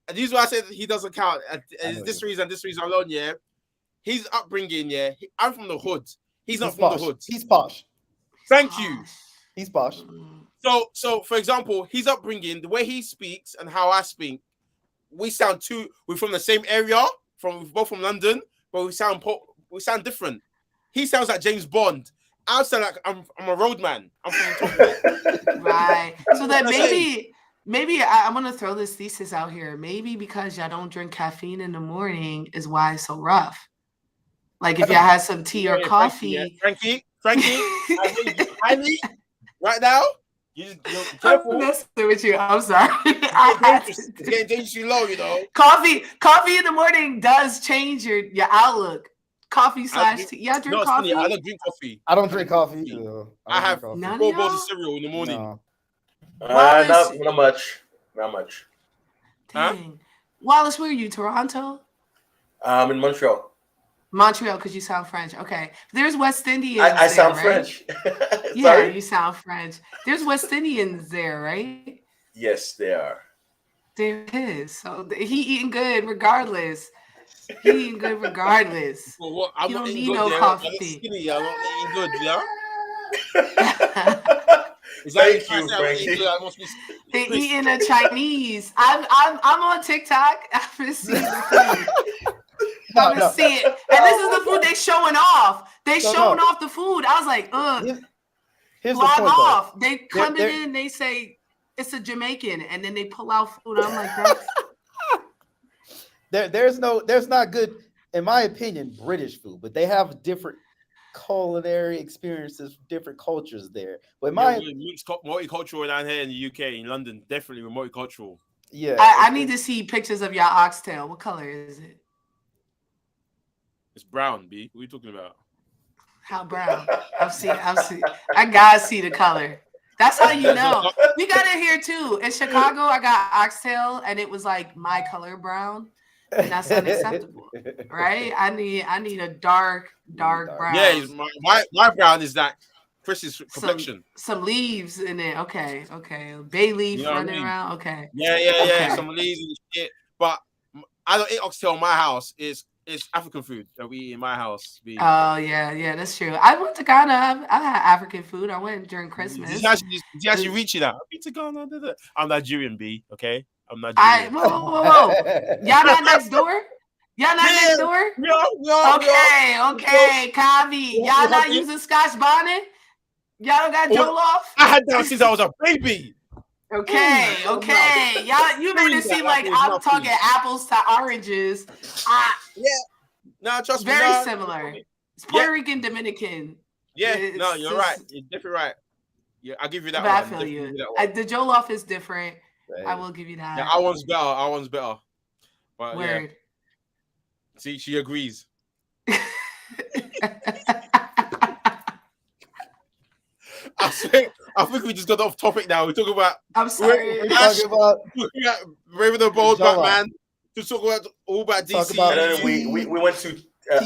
S2: And the reason why I said he doesn't count is this reason alone, yeah? His upbringing, yeah? I'm from the hood. He's not from
S1: posh.
S2: the hood.
S1: He's posh.
S2: Thank you.
S1: He's posh.
S2: So for example, his upbringing, the way he speaks and how I speak, we're from the same area, we're both from London, but we sound different. He sounds like James Bond. I sound like I'm a roadman. I'm from Tottenham.
S4: Right. So that maybe I'm gonna throw this thesis out here. Maybe because y'all don't drink caffeine in the morning is why it's so rough. Like if y'all had some tea or coffee.
S2: Frankie, I need right now. You're careful.
S4: I'm messing with you. I'm sorry.
S2: It's getting dangerously low, you know.
S4: Coffee in the morning does change your outlook. Coffee / tea. Y'all drink coffee?
S2: I don't drink coffee.
S1: I don't drink coffee either.
S2: I have
S1: coffee.
S2: 4 bowls of cereal in the morning.
S1: No.
S3: Not much.
S4: Dang.
S2: Huh?
S4: Wallace, where are you? Toronto?
S3: I'm in Montreal.
S4: Montreal, because you sound French. Okay. There's West Indians.
S3: I sound
S4: right?
S3: French.
S4: Yeah,
S3: Sorry?
S4: you sound French. There's West Indians there, right?
S3: Yes, they are.
S4: There is. So he eating good regardless. He eating good regardless.
S2: Well, what? I'm
S4: You
S2: not
S4: don't
S2: eating
S4: need
S2: good,
S4: no
S2: yeah.
S4: coffee.
S2: I'm skinny, I'm not eating good, yeah.
S3: Thank you, Frankie.
S4: They eating a Chinese. I'm on TikTok. I've been seeing the food. I'm gonna see it. And this is the food they showing off. They showing off the food. I was like,
S1: Here's
S4: log
S1: the point,
S4: off.
S1: though.
S4: They come in, they say it's a Jamaican, and then they pull out food. I'm like,
S1: there's not good, in my opinion, British food, but they have different culinary experiences, different cultures there. But
S2: we're multicultural down here in the UK, in London, definitely we're multicultural.
S1: Yeah,
S4: I need to see pictures of your oxtail. What color is it?
S2: It's brown, B. What are you talking about?
S4: How brown? I've seen. I gotta see the color. That's how you know. We got it here too. In Chicago, I got oxtail, and it was like my color brown, and that's unacceptable, right? I need a dark brown.
S2: Yeah, my brown is that Chris's complexion.
S4: Some leaves in it. Okay. Bay leaf running around. Okay.
S2: Yeah.
S4: Okay.
S2: Some leaves and shit. But I don't eat oxtail in my house. It's African food that we eat in my house.
S4: Oh yeah, that's true. I went to Ghana. I had African food. I went during Christmas.
S2: Did you actually reach it out? I've been to Ghana. I'm Nigerian, B. Okay, I'm Nigerian.
S4: Whoa. Y'all not next door? Y'all not next door?
S2: Yeah.
S4: Okay. Kavi. Y'all not using Scotch bonnet? Y'all don't got Jollof?
S2: I had that since I was a baby.
S4: Okay. Y'all, you made it seem like I'm talking apples to oranges.
S2: No, trust me.
S4: Very similar. It's Puerto Rican, Dominican.
S2: Yeah, you're right. You're definitely right. Yeah, I'll give you that
S4: one.
S2: I
S4: feel you. The Jollof is different. Right. I will give you that.
S2: Yeah, our one's better. But,
S4: word.
S2: Yeah. See, she agrees. I think we just got off topic now. We're talking about.
S4: I'm sorry.
S1: We're talking about
S2: Raven the Bold Batman. To talk about all about DC.
S3: And then we went to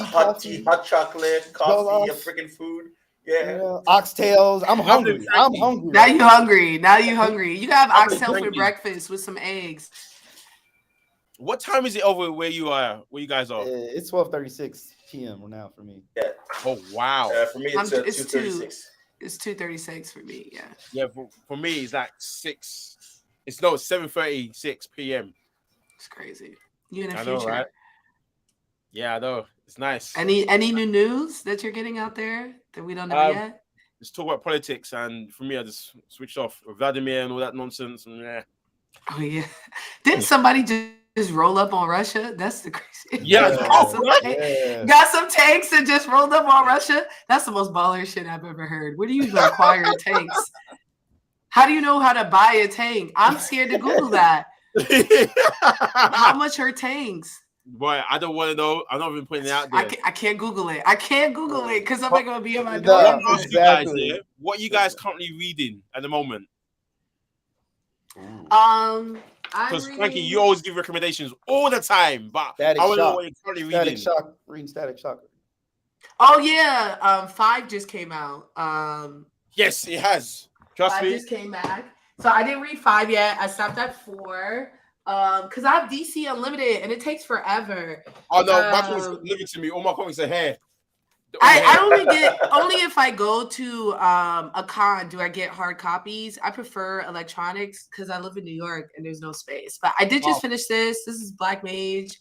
S3: hot tea, hot chocolate, coffee, freaking food. Yeah.
S1: Oxtails. I'm hungry.
S4: Now you hungry. You can have oxtail for breakfast with some eggs.
S2: What time is it over where you guys are?
S1: It's 12:36. p.m. now for me.
S3: Yeah.
S2: Oh wow.
S3: For me, it's
S4: It's
S3: 2:36.
S4: It's 2:36 for me. Yeah.
S2: Yeah, for me it's like 6. It's no 7:36 p.m.
S4: It's crazy. You in the
S2: I know, right?
S4: future.
S2: Yeah, I know. It's nice.
S4: Any new news that you're getting out there that we don't know
S2: Um,
S4: yet?
S2: let's talk about politics, and for me, I just switched off Vladimir and all that nonsense. And yeah,
S4: Oh yeah. Didn't somebody just roll up on Russia? That's the crazy.
S2: yeah,
S4: got, some,
S1: Yeah.
S4: got some tanks and just rolled up on Russia. That's the most baller shit I've ever heard. Where do you even acquire tanks? How do you know how to buy a tank? I'm scared to Google that. How much are tanks?
S2: Boy, I don't want to know. I'm not even putting it out there.
S4: I can't Google it. I can't Google it because somebody gonna be in my
S1: No,
S4: door.
S2: Let me ask you guys,
S1: exactly.
S2: yeah, what are you guys currently reading at the moment?
S4: I'm
S2: Because Frankie,
S4: reading.
S2: you always give recommendations all the time, but
S1: Static
S2: I want to know
S1: Shock.
S2: what you're currently
S1: Static
S2: reading.
S1: Shock. Reading Static Shock.
S4: Oh yeah, 5 just came out.
S2: Yes, it has. Trust
S4: 5
S2: me.
S4: just came back. So I didn't read 5 yet. I stopped at 4. Because I have DC Unlimited and it takes forever.
S2: Oh no, my comics delivered to me. All my comics are here.
S4: I only get only if I go to a con do I get hard copies. I prefer electronics because I live in New York and there's no space. But I did just finish this. This is Black Mage.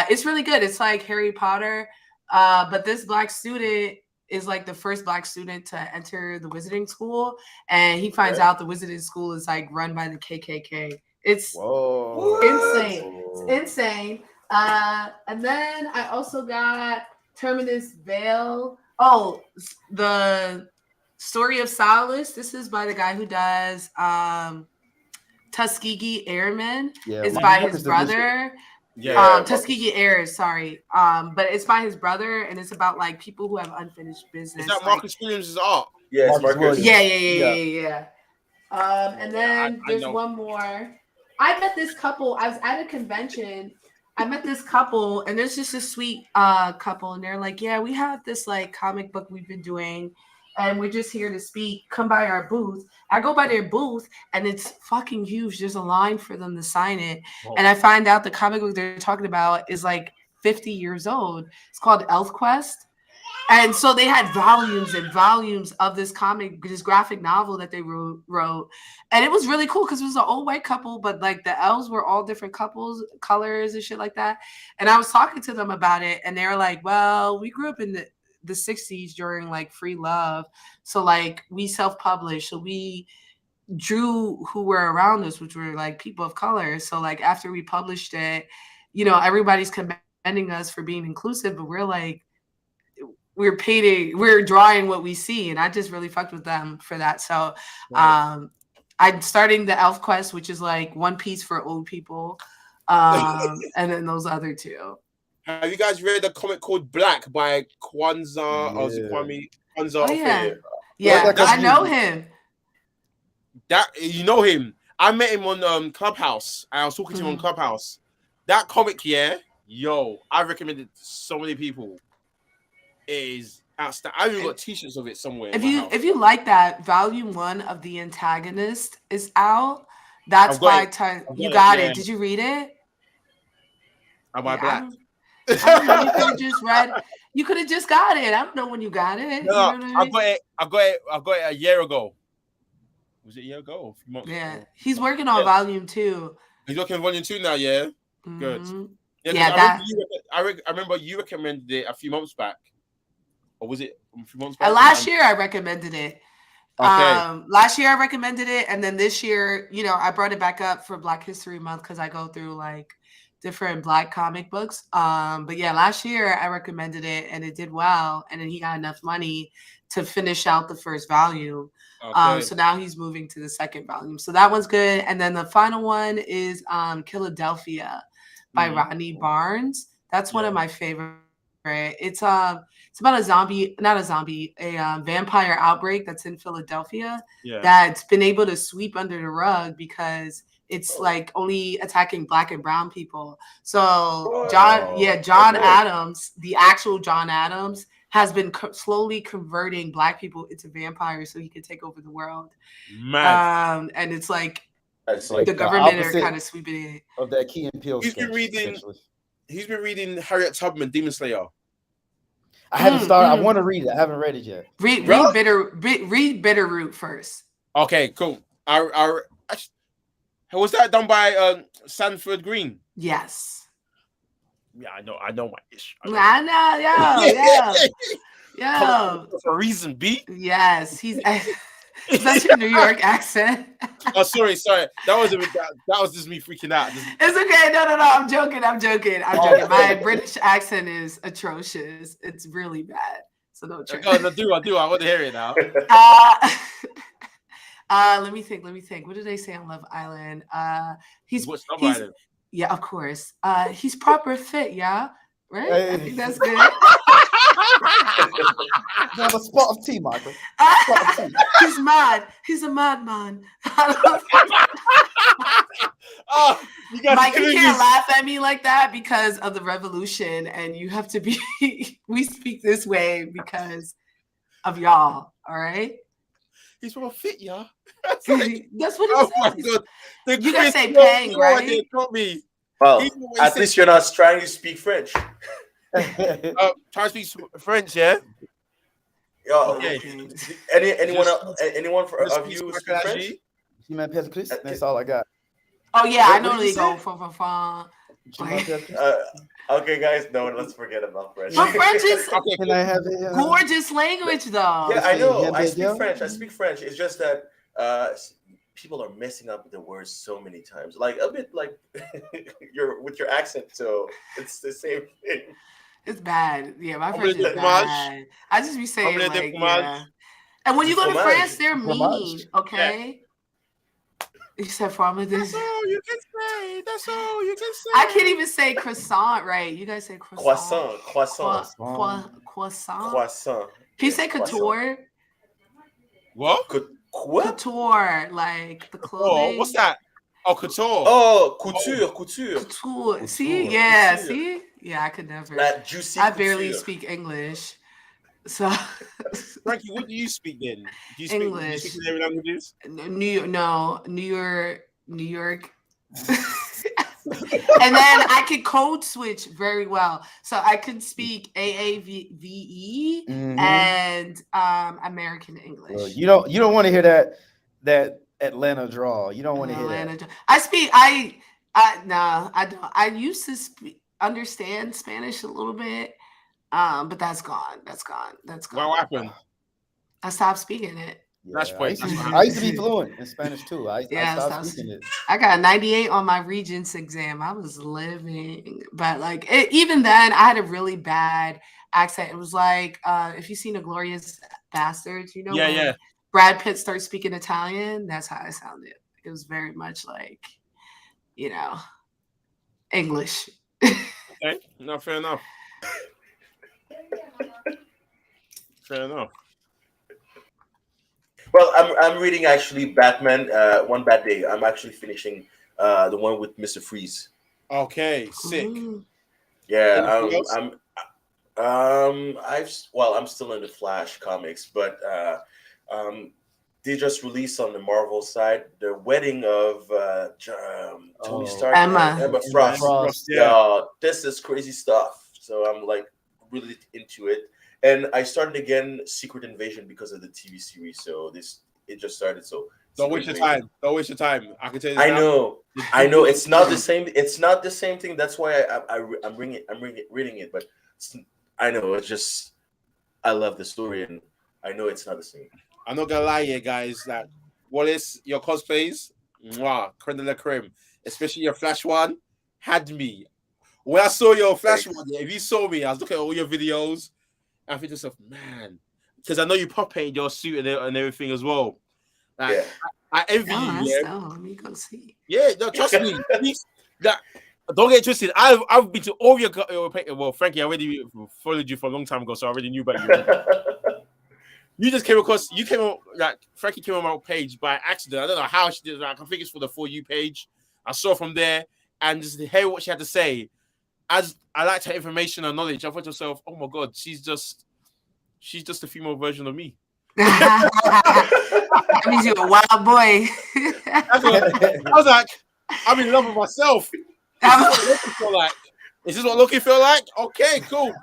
S4: It's really good. It's like Harry Potter. But this black student is like the first black student to enter the wizarding school, and he finds out the wizarding school is like run by the KKK. It's insane. It's insane. And then I also got Terminus Veil. Oh, the Story of Solace. This is by the guy who does Tuskegee Airmen.
S1: Yeah,
S4: It's by his brother. Tuskegee Airs, sorry. But it's by his brother, and it's about like people who have unfinished business.
S2: Is that Marcus Williams' art?
S3: Yeah, it's Marcus.
S4: Yeah. And then there's one more. I met this couple. I was at a convention. I met this couple, and there's just a sweet couple, and they're like, "Yeah, we have this like comic book we've been doing, and we're just here to speak. Come by our booth." I go by their booth, and it's fucking huge. There's a line for them to sign it, and I find out the comic book they're talking about is like 50 years old. It's called Elf Quest. And so they had volumes and volumes of this comic, this graphic novel that they wrote. And it was really cool because it was an old white couple, but like the elves were all different couples, colors and shit like that. And I was talking to them about it, and they were like, well, we grew up in the 60s during like free love. So like we self-published. So we drew who were around us, which were like people of color. So like after we published it, you know, everybody's commending us for being inclusive, but we're like, we're drawing what we see, and I just really fucked with them for that. So I'm starting the Elf Quest, which is like One Piece for old people, and then those other two.
S2: Have you guys read a comic called Black by Kwanzaa or Kwame Kwanzaa?
S4: Oh, yeah, I know him.
S2: That you know him. I met him on Clubhouse. I was talking to him on Clubhouse. That comic, I recommend it to so many people. Is outstanding. I even got t-shirts of it somewhere.
S4: If you like that, volume 1 of The Antagonist is out. That's by time you got it. Did you read it?
S2: Am I black?
S4: I don't know. You could have just read. You could have just got it. I don't know when you got it.
S2: No,
S4: you know what I mean?
S2: I got it a year ago. Was it a year ago? Or a few months ago?
S4: He's working on volume 2.
S2: He's working on volume 2 now. Yeah, good. I remember you recommended it a few months back. Or was it a few months back?
S4: Last year I recommended it.
S2: Okay.
S4: Last year I recommended it, and then this year, you know, I brought it back up for Black History Month because I go through like different Black comic books. But yeah, last year I recommended it, and it did well, and then he got enough money to finish out the first volume.
S2: Okay.
S4: So now he's moving to the second volume. So that one's good, and then the final one is Philadelphia by Rodney Barnes. That's one of my favorite. It's about a vampire outbreak that's in Philadelphia that's been able to sweep under the rug because it's like only attacking Black and brown people. So John Adams, the actual John Adams, has been slowly converting Black people into vampires so he could take over the world.
S2: Mad.
S4: And it's like
S1: the
S4: the government are kind of sweeping it.
S1: Of that Key and Peele sketch.
S2: He's been reading Harriet Tubman, Demon Slayer.
S1: I haven't started. I want to read it. I haven't read it yet.
S4: Read Bitterroot first.
S2: Okay, cool. Was that done by Sanford Green?
S4: Yes.
S2: Yeah, I know my ish.
S4: I know, yo.
S2: For a reason, B.
S4: Yes, that's your New York accent.
S2: Oh, sorry. That was just me freaking out.
S4: It's okay. No. I'm joking. My British accent is atrocious. It's really bad. So don't try.
S2: I do. I want to hear it now.
S4: Let me think. What did they say on Love Island? He's
S2: Island?
S4: Yeah, of course. He's proper fit, yeah. Right?
S1: Hey.
S4: I think that's good.
S1: Have a spot of tea, Michael.
S4: He's mad. He's a madman.
S2: Oh,
S4: Mike, you can't laugh at me like that because of the revolution, and you have to be. We speak this way because of y'all. All right.
S2: He's real fit, y'all.
S4: That's what he
S2: Oh
S4: says.
S2: my god!
S4: You gotta say "pang," right?
S2: Me.
S3: Well, at least you're not trying to speak French.
S2: Try to speak French, yeah.
S3: Okay. Anyone of you speak French?
S1: That's all I got.
S4: Oh yeah, I normally go for.
S3: Okay, guys, no, let's forget about French.
S4: But French is
S1: Can I have a
S4: gorgeous language, though.
S3: Yeah, I know. I speak French. It's just that people are messing up the words so many times, like a bit like with your accent. So it's the same thing.
S4: It's bad. Yeah, my French is bad. I just be saying like, yeah. And when you go to France, they're mean. Okay. You said fromage.
S2: That's all you can say.
S4: I can't even say croissant right. You guys say croissant.
S3: Croissant.
S4: Can you say couture?
S2: What?
S3: What?
S4: Couture, like the clothing.
S2: Oh, what's that? Oh, couture.
S3: Oh, couture.
S4: Couture. See, yeah, see, yeah. I could never.
S3: That juicy.
S4: I barely speak English. So,
S2: Frankie, what do you speak then? Do you speak
S4: English?
S2: Do you speak in every languages?
S4: New York. And then I could code switch very well, so I could speak AAVE and American English.
S1: Well, you don't want to hear that Atlanta drawl. You don't want to hear that.
S4: I don't. I used to understand Spanish a little bit. But that's gone.
S2: What happened?
S4: I stopped speaking it.
S1: Yeah, I used to be fluent in Spanish too. I stopped speaking it.
S4: I got a 98 on my Regents exam. I was living, but like even then, I had a really bad accent. It was like if you've seen Inglorious Bastards, you know, when Brad Pitt starts speaking Italian. That's how I sounded. It was very much like, English.
S2: Okay, no, fair enough. Fair enough.
S3: Well, I'm reading actually Batman. One Bad Day. I'm actually finishing the one with Mr. Freeze.
S2: Okay, sick.
S4: Ooh.
S3: Yeah, I'm still in the Flash comics, but they just released on the Marvel side the wedding of Tony Stark and Emma Frost. Yeah, this is crazy stuff. So I'm like really into it. And I started again Secret Invasion because of the TV series. So it just started. So
S2: don't waste your time. I can tell you.
S3: I know. It's not the same. It's not the same thing. That's why I'm reading it. But I know it's just I love the story, and I know it's not the same.
S2: I'm not gonna lie here, guys. That Wallace, your cosplays, creme de la creme. Especially your Flash one, had me. When I saw your Flash one, if you saw me, I was looking at all your videos. I think to myself, man, because I know you pop paint your suit and everything as well. Like, I envy you. Yeah,
S4: let me go see.
S2: Yeah, no, trust me. Don't get twisted. I've been to all your well, Frankey, I already followed you for a long time ago, so I already knew about you. You just came across. You came on Frankey came on my page by accident. I don't know how she did that. I think it's for the For You page. I saw from there and just hear what she had to say. I liked her information and knowledge. I thought to myself, oh my god, she's just a female version of me.
S4: That means you're a wild boy.
S2: I was like, I'm in love with myself. It's Is this what Loki feel like? Okay, cool.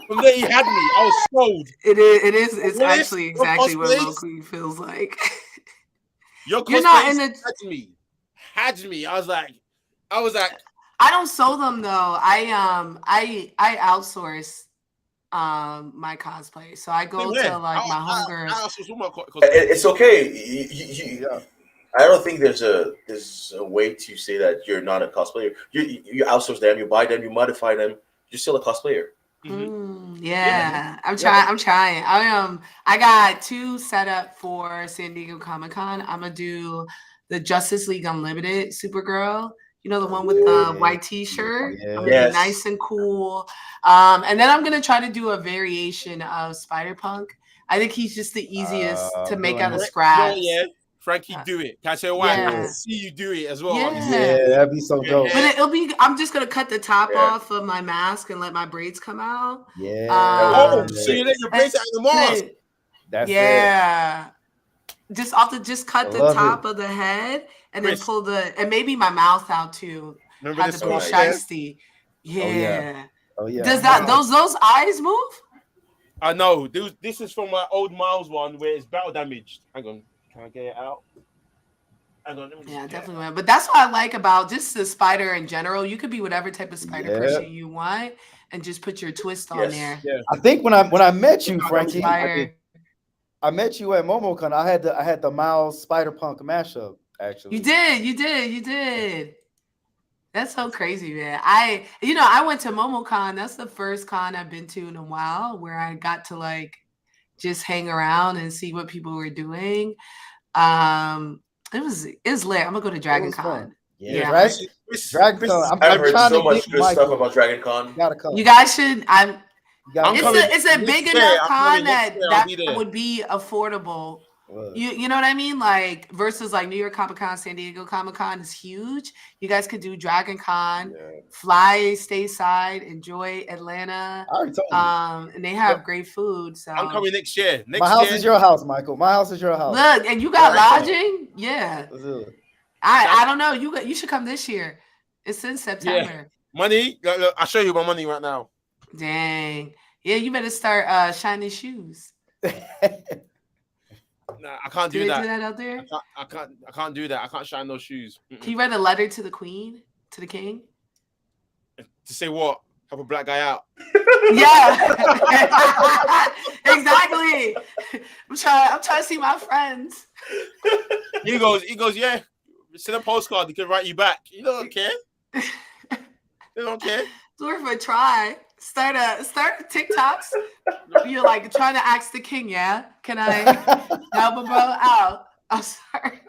S2: From there, he had me. I was sold.
S4: It is. It is. It's
S2: Wallace,
S4: actually
S2: your
S4: exactly what
S2: cosplays,
S4: Loki feels like.
S2: your
S4: You're not
S2: cosplays
S4: in the.
S2: had me. Had me. I was like,
S4: I don't sew them though. I outsource my cosplay. So I go to
S2: yeah.
S4: like my
S2: I
S4: homegirls.
S2: also saw my cosplay.
S3: It's okay.
S1: Yeah.
S3: I don't think there's a way to say that you're not a cosplayer. You outsource them, you buy them, you modify them. You're still a cosplayer.
S4: Yeah, I'm trying. I got 2 set up for San Diego Comic-Con. I'm gonna do the Justice League Unlimited Supergirl. You know, the one with the white t-shirt.
S1: Yeah.
S4: I'm gonna be nice and cool. And then I'm gonna try to do a variation of Spider-Punk. I think he's just the easiest to make out of scraps.
S2: Yeah. Frankie, do it. Can I say why? I
S4: Yeah.
S2: can see you do it as well.
S1: Yeah, that'd be so dope.
S4: But it'll be. I'm just gonna cut the top off of my mask and let my braids come out.
S1: Yeah.
S2: So you let your braids out of the mask.
S1: That's
S4: it. Just cut the top of the head and then pull and maybe my mouth out too.
S2: Remember
S4: Have
S2: this
S4: to be
S2: one?
S4: shiesty. Yeah.
S1: Oh yeah.
S4: Does that those eyes move?
S2: I know. This is from my old Miles one where it's battle damaged. Hang on. Can I get it out? Hang on.
S4: Yeah, definitely. But that's what I like about just the spider in general. You could be whatever type of spider person you want and just put your twist on there.
S2: Yeah.
S1: I think when I met you, Frankie, I met you at MomoCon. I had the Miles Spider-Punk mashup, actually.
S4: You did. That's so crazy, man. I went to MomoCon. That's the first con I've been to in a while where I got to like just hang around and see what people were doing. It was lit. I'm gonna go to Dragon Con.
S1: Yeah. Dragon Con.
S3: I've heard so much good stuff about Dragon Con.
S4: You guys should. It's a big enough con that would be affordable. You know what I mean? Like versus like New York Comic Con, San Diego Comic Con is huge. You guys could do Dragon Con, fly stateside, enjoy Atlanta.
S1: I already told you.
S4: And they have great food. So
S2: I'm coming next year.
S1: My house is your house, Michael. My house is your house.
S4: Look, and you got lodging? Yeah. I don't know. You should come this year. It's in September.
S2: Yeah. Money? Look, I'll show you my money right now.
S4: Dang. Yeah, you better start shining shoes.
S2: Nah, I can't do that.
S4: Do that out there?
S2: I can't do that. I can't shine those shoes.
S4: Can you write a letter to the queen, to the king?
S2: To say what? Help a black guy out.
S4: Yeah. Exactly. I'm trying to see my friends.
S2: He goes, yeah. Send a postcard, they can write you back. You don't care. They don't care.
S4: It's worth a try. Start TikToks. You're like trying to ask the king, yeah? Can I help a bro out? I'm sorry.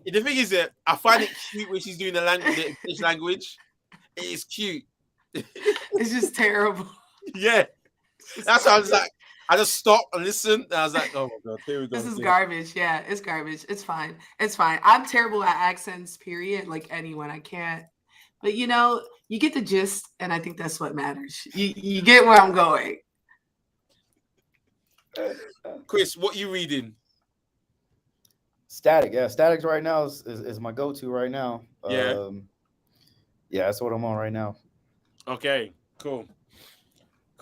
S2: The thing is that I find it cute when she's doing the English language. It is cute.
S4: It's just terrible.
S2: Yeah. That's why I was like, I just stopped and listened. And I was like, oh my God, here we go.
S4: This is garbage. Yeah, it's garbage. It's fine. I'm terrible at accents, period. Like anyone. I can't. But you get the gist, and I think that's what matters. You get where I'm going.
S2: Chris, what are you reading?
S1: Static. Yeah, Static right now is my go-to right now.
S2: Yeah.
S1: Yeah, that's what I'm on right now.
S2: Okay, cool.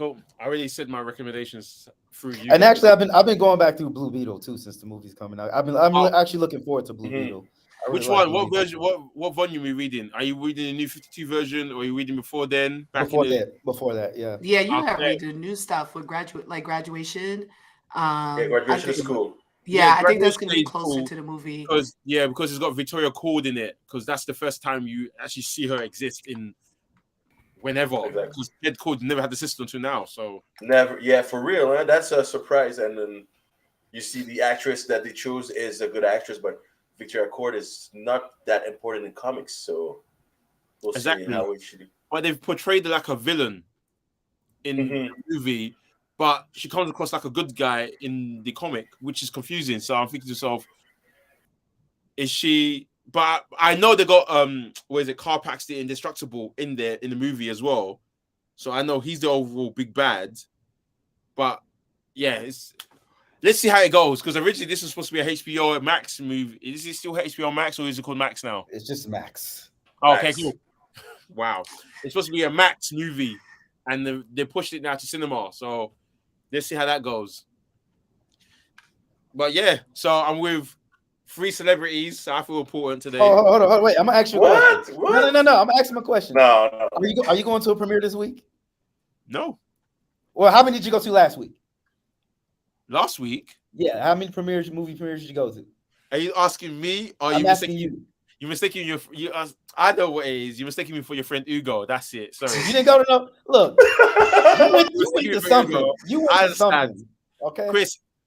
S2: I already said my recommendations through you.
S1: And actually, I've been going back through Blue Beetle too since the movie's coming out. I'm actually looking forward to Blue Beetle.
S2: Which one? What version? What volume are you reading? Are you reading the new 52 version, or are you reading before then?
S1: Before that, yeah.
S4: Yeah, you have read the new stuff with graduation.
S3: Graduation is cool.
S4: Yeah, I think that's going to be closer to the movie.
S2: Because it's got Victoria Cord in it. Because that's the first time you actually see her exist in whenever.
S3: Exactly.
S2: Because Ed Cord never had the sister until now. So
S3: never, yeah, for real. Man. That's a surprise. And then you see the actress that they chose is a good actress, but Victoria Cord is not that important in comics. So we'll see how it should be.
S2: But they've portrayed her like a villain in the movie. But she comes across like a good guy in the comic, which is confusing. So I'm thinking to myself, is she? But I know they got Carpax the Indestructible in there in the movie as well. So I know he's the overall big bad. But yeah, let's see how it goes. Because originally this was supposed to be a HBO Max movie. Is it still HBO Max or is it called Max now?
S1: It's just Max.
S2: Oh, okay, cool. Wow. It's supposed to be a Max movie, and they pushed it now to cinema. So let's see how that goes. But yeah, so I'm with 3 celebrities. So I feel important today.
S1: Oh, hold on, wait. I'm gonna ask you a question.
S3: What?
S1: No. I'm gonna ask him a question.
S3: No.
S1: Are you going to a premiere this week?
S2: No,
S1: Well, how many did you go to last week?
S2: last week.
S1: Yeah, how many movie premieres did you go to?
S2: Are you asking me, or
S1: I'm
S2: you
S1: asking
S2: mistaking
S1: you.
S2: you mistaking you? I know what it is. You're mistaking me for your friend Ugo. That's it. Sorry.
S1: You didn't go to no. Look, you went to something. You
S2: I
S1: went to
S2: understand.
S1: something. Okay,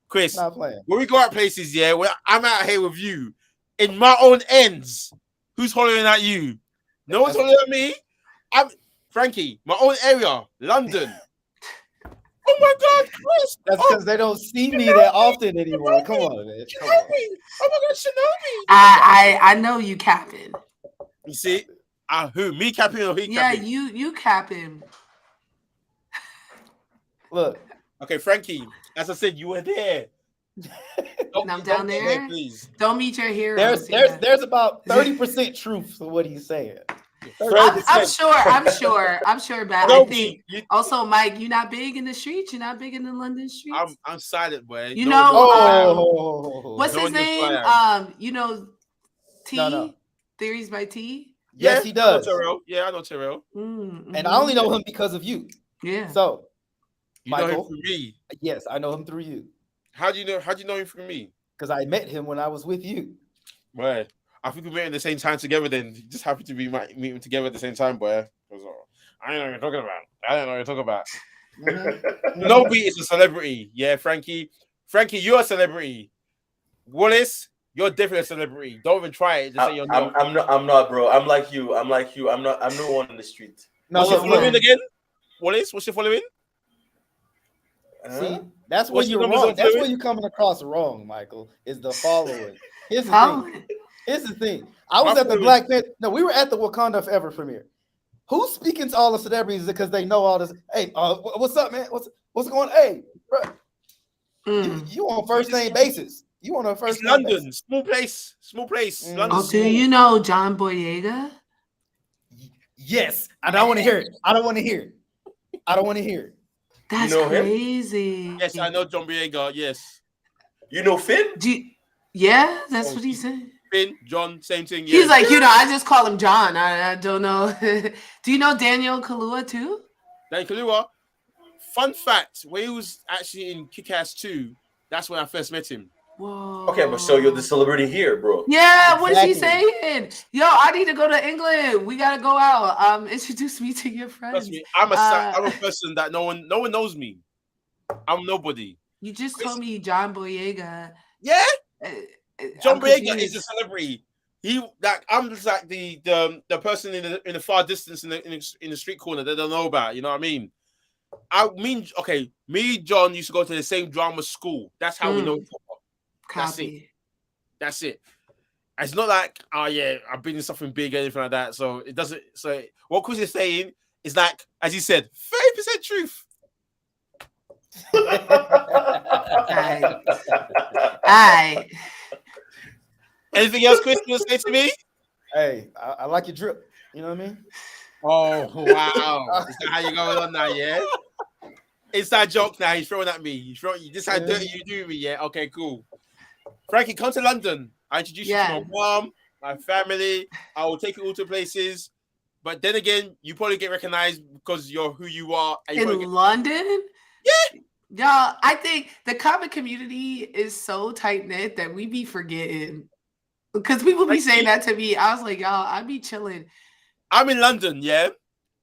S2: Chris,
S1: not playing.
S2: when we go out places, yeah, when I'm out here with you in my own ends, who's hollering at you? No one's hollering at me. I'm Frankie, my own area, London. Oh my God, Chris!
S1: That's because they don't see me that often anymore. Come on, man. Come on.
S2: Shinobi! Oh my God, Shinobi!
S4: I know you capping.
S2: You see, who? Me capping or he
S4: Yeah,
S2: capping?
S4: you capping.
S1: Look,
S2: Okay, Frankie. As I said, you were there.
S4: And I'm down
S2: get
S4: there.
S2: please.
S4: Don't meet your heroes.
S1: there's about 30% truth to what he's saying.
S4: I'm sure, but
S2: No,
S4: I think
S2: you-
S4: also, Mike, you're not big in the streets. You're not big in the London streets.
S2: I'm silent, boy.
S4: You
S2: No,
S4: know,
S1: Oh,
S4: What's
S2: No
S4: his
S2: one knows who
S4: name?
S2: I
S4: You know, T.
S1: No.
S4: Theories by T.
S1: yes, he
S2: I know
S1: does.
S2: Terrell. Yeah, I know Terrell.
S1: And I only know him because of you.
S4: Yeah.
S1: So,
S2: You know him
S1: Michael,
S2: from me.
S1: yes, I know him through you
S2: How do you know him from me?
S1: because I met him when I was with you.
S2: Boy, I think we met at the same time together. Then just happy to be meeting together at the same time, boy. I don't know what you're talking about. I don't know what you're talking about.
S1: Mhm.
S2: Nobody is a celebrity. Yeah, Frankie. Frankie, you're a celebrity. Wallace, you're definitely a celebrity. Don't even try it. Just say you're not.
S3: I'm not, bro. I'm like you. I'm no one in the street.
S1: No,
S2: What's your
S1: look,
S2: following again? Wallace, what's your following?
S1: see, that's where
S2: What's your
S1: you're
S2: numbers
S1: wrong.
S2: on
S1: That's
S2: Twitter?
S1: where you're coming across wrong, Michael. Is the following. Here's the thing.
S4: Following.
S1: Here's the thing. I was
S2: My
S1: at the
S2: following-
S1: Black Panther. No, we were at the Wakanda Forever premiere. Who's speaking to all the celebrities because they know all this? Hey, what's up, man? What's going on? Hey, bro, you on first name basis. You on a first
S2: It's
S1: name
S2: London,
S1: basis.
S2: small place.
S1: Mm.
S2: London.
S4: Oh, do you know John Boyega?
S1: Yes, I don't want to hear it. I don't want to hear it. I don't want to hear it.
S4: That's
S3: know him?
S4: crazy.
S2: Yes, I know John Boyega. Yes,
S3: You know Finn?
S4: Yeah, that's what he said.
S2: Finn, John, same thing.
S4: He's
S2: yeah.
S4: like, I just call him John. I don't know. Do you know Daniel Kaluuya too?
S2: Dan Kaluuya. Fun fact: when he was actually in Kick-Ass 2, that's when I first met him.
S4: Whoa.
S3: Okay, but so you're the celebrity here, bro.
S4: Yeah, what is he
S1: Exactly.
S4: saying? Yo, I need to go to England. We gotta go out. Introduce me to your friends.
S2: Trust me, I'm a person that no one knows me. I'm nobody.
S4: You just told me John Boyega.
S2: Yeah, John
S4: I'm
S2: Boyega
S4: confused.
S2: is a celebrity. I'm just like the person in the far distance in the street corner that they don't know about. You know what I mean? Me and John used to go to the same drama school. That's how we know each other.
S4: Copy.
S2: That's it. It's not like, oh yeah, I've been in something big or anything like that. So it doesn't. So what Chris is saying is like, as he said, 30% truth.
S4: Alright.
S2: Anything else, Chris, you want to say to me?
S1: Hey, I like your drip. You know what I mean?
S2: Oh wow! Is that how you going on now? Yeah. Inside joke now. He's throwing at me. This how dirty you do me. Yeah. Okay. Cool. Frankie, come to London. I introduce you to my mom, my family. I will take you all to places. But then again, you probably get recognized because you're who you are. And you
S4: In London?
S2: Yeah.
S4: Y'all, I think the comic community is so tight knit that we be forgetting. Because people be saying that to me. I was like, y'all, I be chilling.
S2: I'm in London, yeah,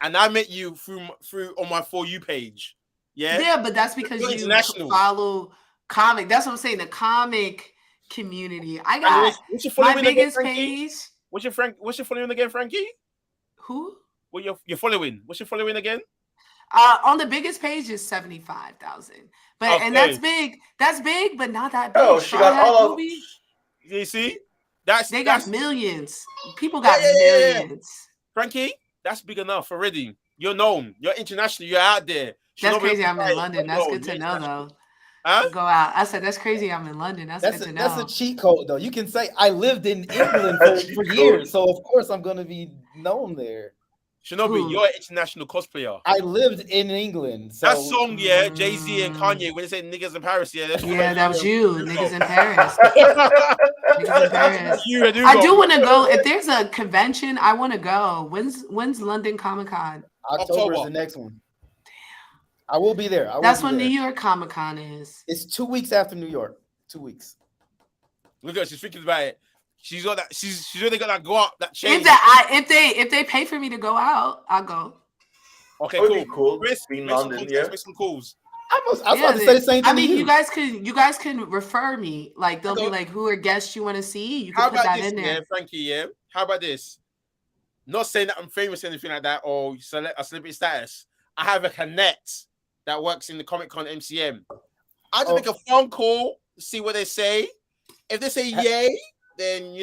S2: and I met you through on my For You page, yeah.
S4: Yeah, but that's because
S2: You're
S4: you
S2: international.
S4: follow comic. That's what I'm saying. The comic community. I got
S2: What's your
S4: my
S2: following again,
S4: biggest
S2: Frankie?
S4: page.
S2: What's your following again, Frankie?
S4: Who?
S2: What you're following? What's your following again?
S4: On the biggest page is 75,000. But
S2: Okay.
S4: and that's big. That's big, but not that big.
S3: Oh, she got
S4: Starhat
S3: all of-
S4: movie,
S2: You see,
S4: they got
S2: that's
S4: millions. People got
S2: Yeah.
S4: millions.
S2: Frankie. That's big enough already. You're known. You're international. You're out there.
S4: That's
S2: Nobody
S4: crazy. I'm
S2: else
S4: in London. That's
S2: known.
S4: good to
S2: You're
S4: know,
S2: international.
S4: though.
S2: Huh?
S4: Go out. I said that's crazy. I'm in London. That's good to know.
S1: That's a cheat code, though. You can say I lived in England for
S3: Cheat code.
S1: years, so of course I'm gonna be known there.
S2: Shinobi,
S4: Who?
S2: you're an international cosplayer.
S1: I lived in England, so
S2: That song, yeah, Jay-Z and Kanye, when they say niggas in Paris, yeah, that's
S4: Yeah, that was you, niggas in Paris. Niggas in Paris.
S2: You and
S4: I do
S2: Hugo.
S4: want to go. If there's a convention, I want to go. When's London Comic Con?
S1: October is the next one. I will be there.
S4: That's when New York Comic Con is.
S1: It's 2 weeks after New York. 2 weeks.
S2: Look at her, she's thinking about it. She's got that. She's really got that go up, that change.
S4: If they pay for me to go out, I'll go.
S2: Okay,
S3: That would be cool.
S2: Chris,
S3: Being
S2: make
S3: London,
S2: some
S3: yeah.
S2: make some calls.
S1: I was about to say the same thing.
S4: I mean,
S1: to
S4: you guys can refer me. Like they'll be like, who are guests you want to see? You can
S2: How
S4: put
S2: about
S4: that
S2: this,
S4: in there.
S2: yeah, Frankie? Yeah. How about this? Not saying that I'm famous or anything like that, or a celebrity status. I have a connect that works in the Comic Con MCM. I just make a phone call to see what they say. If they say yay, then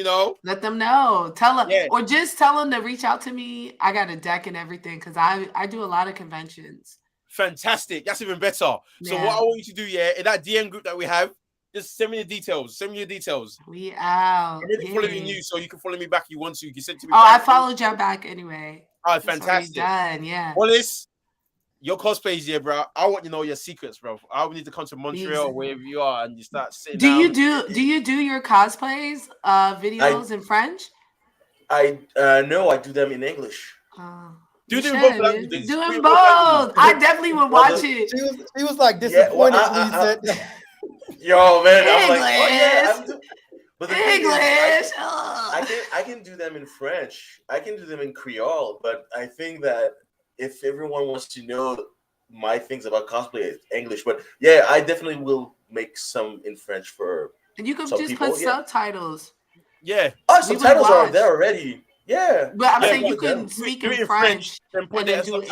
S4: let them know. Tell them,
S2: Yeah.
S4: or just tell them to reach out to me. I got a deck and everything because I do a lot of conventions.
S2: Fantastic. That's even better. So what I want you to do, yeah, in that DM group that we have, just send me the details. Send me your details.
S4: We out.
S2: I'm really following you, so you can follow me back if you want to. You can send to me.
S4: Oh, I followed y'all back anyway.
S2: Oh, fantastic.
S4: Done, yeah.
S2: Wallace, your cosplays, yeah, bro. I want you to know your secrets, bro. I would need to come to Montreal or wherever you are and you start sitting down.
S4: Do you do your cosplays videos in French?
S3: No, I do them in English.
S2: Do them both languages.
S4: Do them both. I definitely would watch it.
S1: She was like disappointed when you said that.
S3: Yo, man, I'm
S4: English.
S3: like, oh yeah, but the thing
S4: English.
S3: is, I can do them in French. I can do them in Creole, but I think that if everyone wants to know my things about cosplay, it's English. But yeah, I definitely will make some in French for.
S4: And you could
S3: some
S4: just
S3: people,
S4: put subtitles.
S2: Yeah.
S3: Oh, subtitles are there already. Yeah.
S4: But I'm saying
S3: but
S4: you can speak in
S2: French
S4: French
S2: and
S4: and then do
S2: English.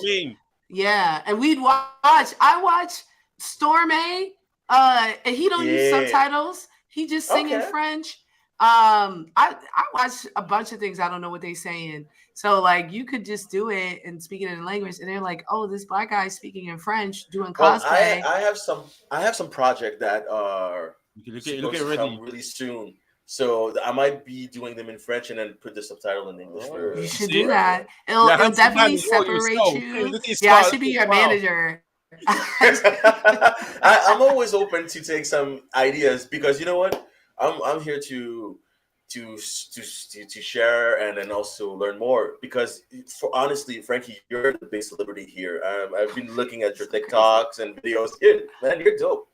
S4: English. Yeah, and we'd watch. I watch Stormy. And he don't use subtitles. He just sing in French. I watch a bunch of things. I don't know what they're saying. So like you could just do it and speak it in a language, and they're like, "Oh, this black guy speaking in French doing cosplay."
S3: I have some project that are
S2: look at
S3: come really soon. So I might be doing them in French and then put the subtitle in English.
S4: You should do that. It'll definitely separate you. Yeah, I should be your manager.
S3: I'm always open to take some ideas because you know what, I'm here to share and then also learn more because honestly, Frankie, you're the big celebrity here. I've been looking at your TikToks and videos. Man, you're dope.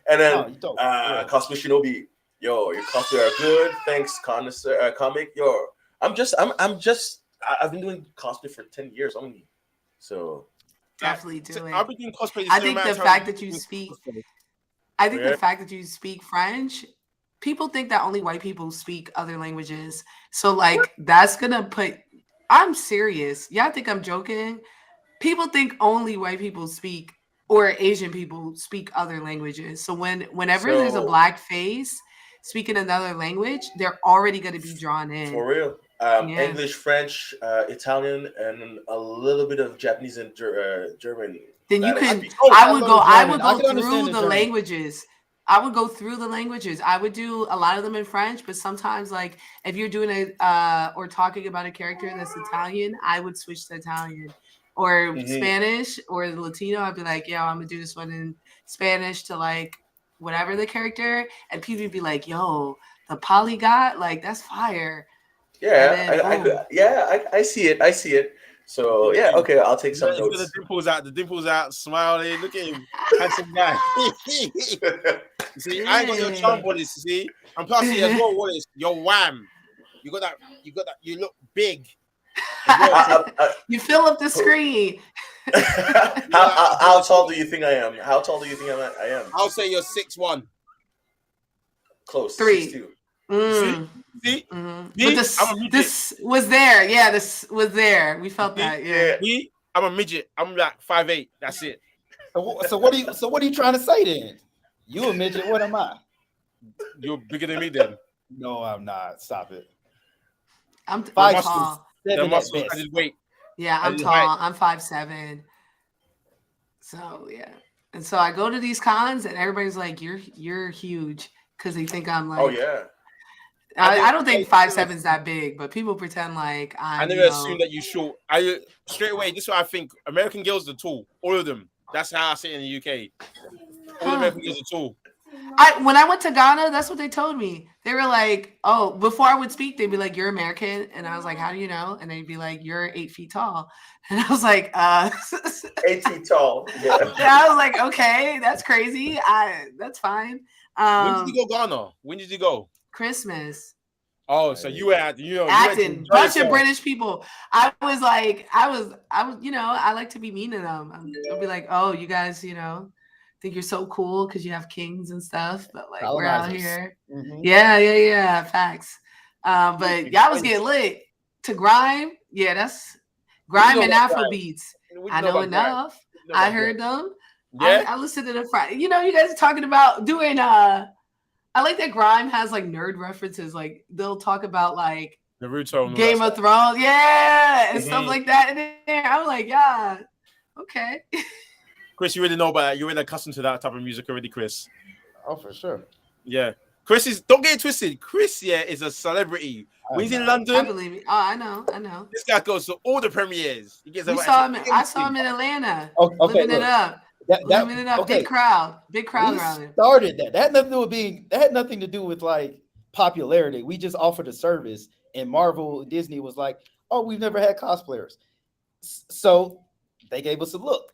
S3: And then Cosplay Shinobi, yo, your cosplay are good. Thanks, comic. Yo, I've been doing cosplay for 10 years only, so.
S4: Definitely do it.
S2: I've been doing cosplay.
S4: I think the fact that you speak, the fact that you speak French, people think that only white people speak other languages. So like that's gonna put. I'm serious. Y'all think I'm joking? People think only white people speak or Asian people speak other languages. So whenever there's a black face speaking another language, they're already gonna be drawn in.
S3: For real. English, French, Italian, and a little bit of Japanese and German.
S4: Then you can. I would go through the languages. I would go through the languages. I would do a lot of them in French, but sometimes, like if you're doing or talking about a character that's Italian, I would switch to Italian or Spanish or Latino. I'd be like, I'm gonna do this one in Spanish to like whatever the character, and people would be like, "Yo, the polyglot, like that's fire."
S3: Yeah, I see it. So yeah, okay, I'll take some notes.
S2: The dimples out, smiling. Look at him, handsome guy. See, I ain't got your charm, Wallace. See, and plus as well, Wallace, you're wham. You got that. You look big.
S4: You fill up the screen.
S3: How tall do you think I am? I am?
S2: I'll say you're 6'1".
S3: Close.
S4: 3.
S2: See?
S4: Mm-hmm. This was there. Yeah, this was there. We felt that. Yeah.
S2: I'm a midget. I'm like 5'8". That's it.
S1: So what are you trying to say then? You a midget? What am I?
S2: You're bigger than me then.
S1: No, I'm not. Stop it.
S4: I'm tall.
S2: The muscles, I just wait.
S4: Yeah, I'm tall. I'm 5'7". So yeah, and so I go to these cons and everybody's like, "You're huge," because they think I'm like.
S3: Oh yeah.
S4: I don't think 5'7" is that big, but people pretend like
S2: I never assumed that you short. I straight away. This is what I think. American girls are tall, all of them. That's how I see it in the UK. All the American girls are tall.
S4: When I went to Ghana, that's what they told me. They were like, "Oh, before I would speak, they'd be like, you're American," and I was like, "How do you know?" And they'd be like, "You're 8 feet tall," and I was like,
S3: 8 feet tall. Yeah.
S4: And I was like, "Okay, that's crazy. That's fine."
S2: When did you go Ghana? When did you go?
S4: Christmas.
S2: Oh, so you were at
S4: acting, bunch of British people. I was, I like to be mean to them. I'll be like, "Oh, you guys, think you're so cool because you have kings and stuff, but like we're out here."
S1: Mm-hmm.
S4: Yeah, facts. But y'all was getting lit to grime. Yeah, that's grime and Afro beats. I know enough. I heard them.
S2: Yeah,
S4: I listened to the Friday. You guys are talking about doing. I like that grime has like nerd references. Like they'll talk about like
S2: Naruto,
S4: Game of Thrones, and stuff like that. And I'm like, yeah, okay.
S2: Chris, you really know about that. You're really accustomed to that type of music already, Chris.
S1: Oh, for sure.
S2: Yeah. Chris don't get it twisted. Chris, is a celebrity. When he's in London,
S4: I believe it. Oh, I know.
S2: This guy goes to all the premieres. He gets
S4: I saw him in Atlanta.
S1: Okay,
S4: living it up. Living it up.
S1: Okay.
S4: Big crowd around him.
S1: Started that. That had nothing to do with like popularity. We just offered a service, and Marvel, Disney was like, "Oh, we've never had cosplayers," so they gave us a look.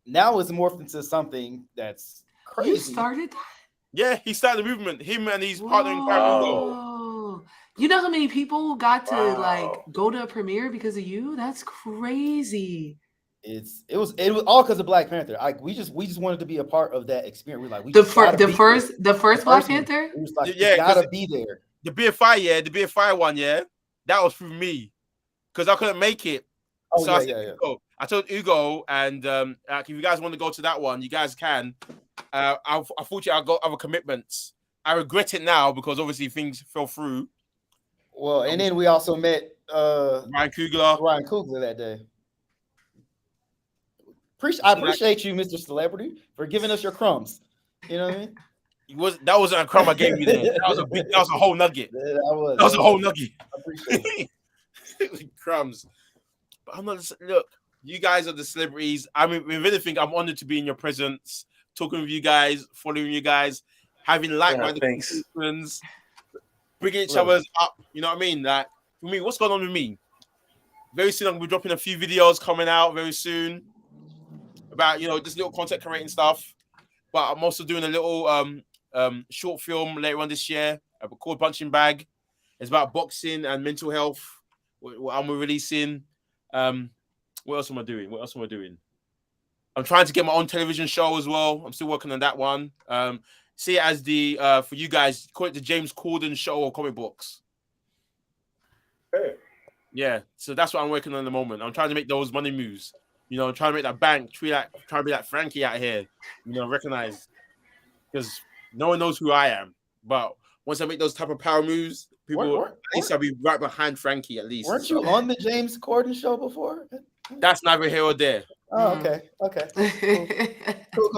S1: Now it's morphed into something that's crazy.
S4: You started that?
S2: Yeah, he started the movement. Him and his partner in Carthern.
S4: You know how many people got to like go to a premiere because of you? That's crazy.
S1: It was all because of Black Panther. We just wanted to be a part of that experience. We're like,
S4: the first Black Panther.
S1: It was like, you gotta be there.
S2: The BFI one, that was through me because I couldn't make it.
S1: Oh,
S2: so
S1: yeah.
S2: I told Ugo, and if you guys want to go to that one, you guys can. Unfortunately, I got other commitments. I regret it now because obviously things fell through.
S1: Well, and then we also met
S2: Ryan Coogler
S1: that day. I appreciate you, Mr. Celebrity, for giving us your crumbs. You know what I mean?
S2: That wasn't a crumb I gave you. That was a whole nugget. That was a whole nugget.
S1: I appreciate
S2: it. Crumbs. But I'm not. Look, you guys are the celebrities. I mean, if anything, I'm honored to be in your presence, talking with you guys, following you guys, having like-minded friends, bringing each other up. You know what I mean? Like for me, what's going on with me? Very soon, I'm gonna be dropping a few videos coming out very soon about just little content creating stuff. But I'm also doing a little short film later on this year called Punching Bag. It's about boxing and mental health. What I'm releasing. What else am I doing? I'm trying to get my own television show as well. I'm still working on that one. See it as the for you guys, call it the James Corden show of comic books.
S3: Hey.
S2: Yeah, so that's what I'm working on at the moment. I'm trying to make those money moves. Trying to make that bank. Trying to be like Frankey out here. Recognized because no one knows who I am. But once I make those type of power moves, people at least I'll be right behind Frankey at least.
S1: Weren't you on the James Corden show before?
S2: That's neither here or there.
S1: Oh, okay. Cool.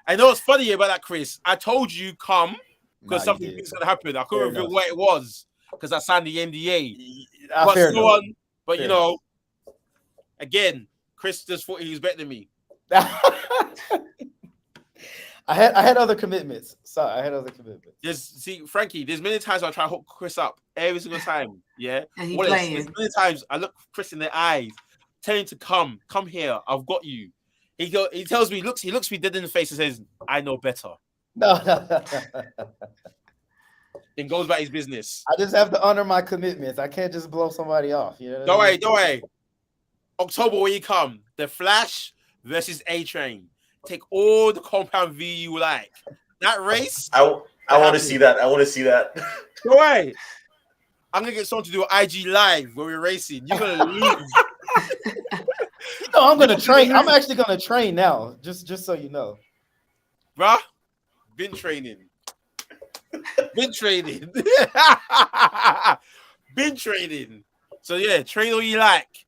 S2: I know what's funny about that, Chris. I told you come because something is gonna happen. I couldn't reveal what it was because I signed the NDA. But again, Chris just thought he was better than me.
S1: I had other commitments. Sorry, I had other commitments.
S2: Frankey, there's many times I try to hook Chris up every single time. Yeah.
S4: And
S2: there's many times I look Chris in the eyes, telling him to come here. I've got you. He tells me, he looks me dead in the face and says, "I know better."
S1: No.
S2: Then goes about his business.
S1: I just have to honor my commitments. I can't just blow somebody off.
S2: Don't worry. October when you come, The Flash versus A-Train. Take all the compound V you like. That race.
S3: I want to see that.
S2: Don't worry. I'm gonna get someone to do an IG live where we're racing. You're gonna lose.
S1: I'm gonna train. I'm actually gonna train now. Just so you know,
S2: bruh. Been training. Been training. So yeah, train all you like.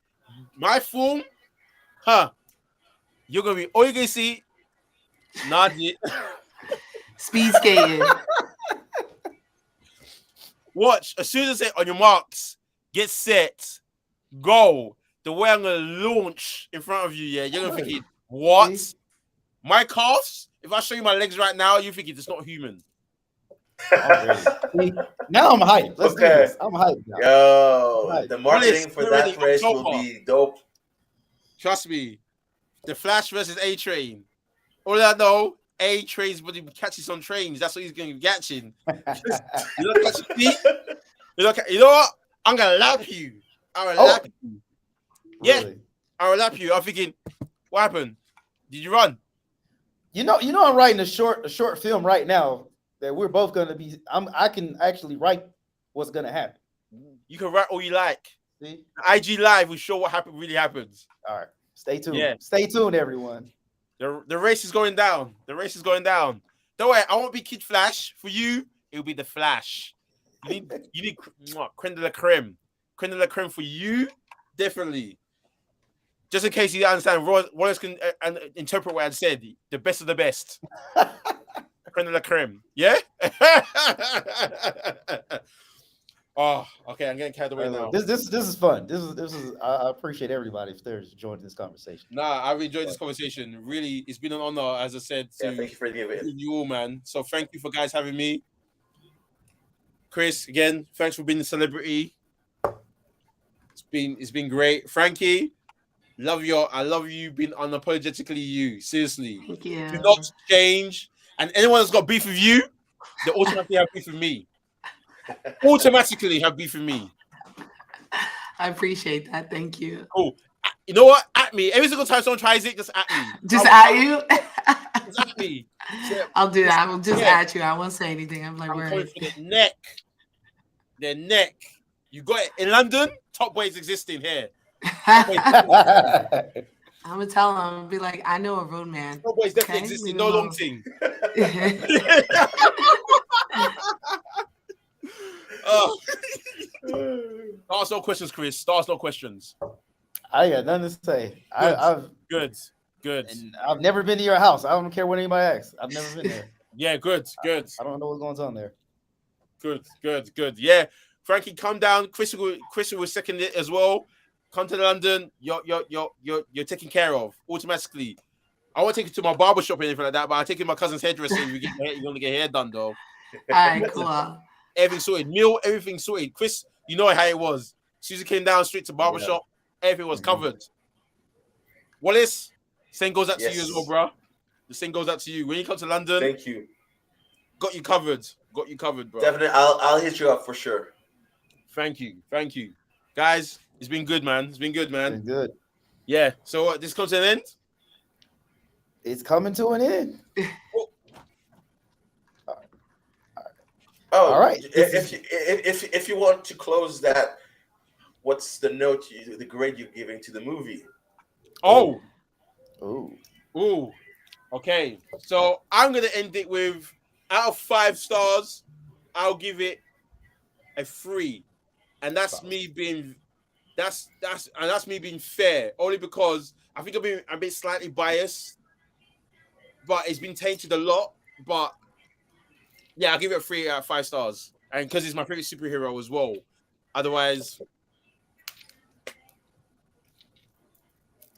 S2: My form, you're gonna be all you can see. Najih.
S4: Speed skating.
S2: Watch. As soon as I say on your marks, get set, go. The way I'm gonna launch in front of you, yeah, you're gonna thinking, what?
S1: See?
S2: My calves? If I show you my legs right now, you think it's not human.
S1: I'm ready. See? Now I'm hyped. Let's do
S3: Okay.
S1: this. I'm hyped now.
S3: Yo,
S1: Right.
S3: the marketing
S2: Wallace,
S3: for
S2: get
S3: that
S2: ready.
S3: race will
S2: October.
S3: be dope.
S2: Trust me. The Flash versus A Train. All I know, A Train's body catches on trains. That's what he's going to be catching. You know, catch me? You know what? I'm gonna lap you. I will lap you. Yeah,
S1: Really?
S2: I will lap you. I'm thinking, what happened? Did you run?
S1: You know, I'm writing a short film right now that we're both gonna be. I can actually write what's gonna happen.
S2: You can write all you like.
S1: See?
S2: IG Live will show what really happens.
S1: All right. Stay tuned.
S2: Yeah.
S1: Stay tuned, everyone.
S2: The race is going down. The race is going down. Don't worry, I won't be Kid Flash. For you, it'll be the Flash. You need creme de la creme. Creme de la creme for you, definitely. Just in case you don't understand, Wallace can interpret what I said. The best of the best. Creme de la creme. Yeah? Oh, okay. I'm getting carried away now.
S1: This is fun. This is. I appreciate everybody if they're joining this conversation.
S2: Nah, I've enjoyed this conversation. Really, it's been an honor, as I said, to
S3: Thank you for giving it.
S2: you all, man. So thank you for guys having me. Chris, again, thanks for being a celebrity. It's been great. Frankie, I love you being unapologetically you. Seriously.
S4: Thank you.
S2: Do not change. And anyone that's got beef with you, they automatically have beef with me. Automatically have beef with me.
S4: I appreciate that. Thank you.
S2: Oh, you know what? At me. Every single time someone tries it, just at me.
S4: Just at you?
S2: Just at me. Yeah.
S4: I'll do that. I will just
S2: Yeah.
S4: at you. I won't say anything. I'm like,
S2: I'm
S4: where
S2: going for the neck. The neck. You got it. In London, Top Boys existing here.
S4: I'm gonna tell him. I'm gonna be like, I know a road man.
S2: Top Boys definitely
S4: Okay,
S2: existing.
S4: leave
S2: No
S4: him
S2: long
S4: alone.
S2: thing. Ask no questions, Chris. Ask no questions.
S1: I got nothing to say. I've
S2: Good.
S1: never been to your house. I don't care what anybody asks. I've never been there.
S2: Yeah, good.
S1: I don't know what's going on there.
S2: Good. Yeah, Frankie, come down. Chris will second it as well. Come to London. You're taken care of automatically. I won't take you to my barber shop or anything like that, but I'll take you to my cousin's hairdresser. You're gonna get hair done though.
S4: All right, cool.
S2: Everything sorted. Meal, everything sorted. Chris, you know how it was. Susie came down straight to barber shop. Everything was covered. Wallace, same goes out to you as well, bro. The same goes out to you. When you come to London,
S3: Thank you.
S2: got you covered, bro.
S3: Definitely, I'll hit you up for sure.
S2: Thank you, guys. It's been good, man.
S1: It's good.
S2: Yeah. So this comes to an end.
S1: It's coming to an end.
S3: Oh,
S1: all right.
S3: If you want to close that, what's the the grade you're giving to the movie?
S2: Oh.
S1: Ooh.
S2: Okay. So I'm gonna end it with, out of 5 stars, I'll give it a 3, and that's me being me being fair, only because I think I've been a bit slightly biased, but it's been tainted a lot. But yeah, I'll give it a 3 out of 5 stars, and because it's my favorite superhero as well. Otherwise,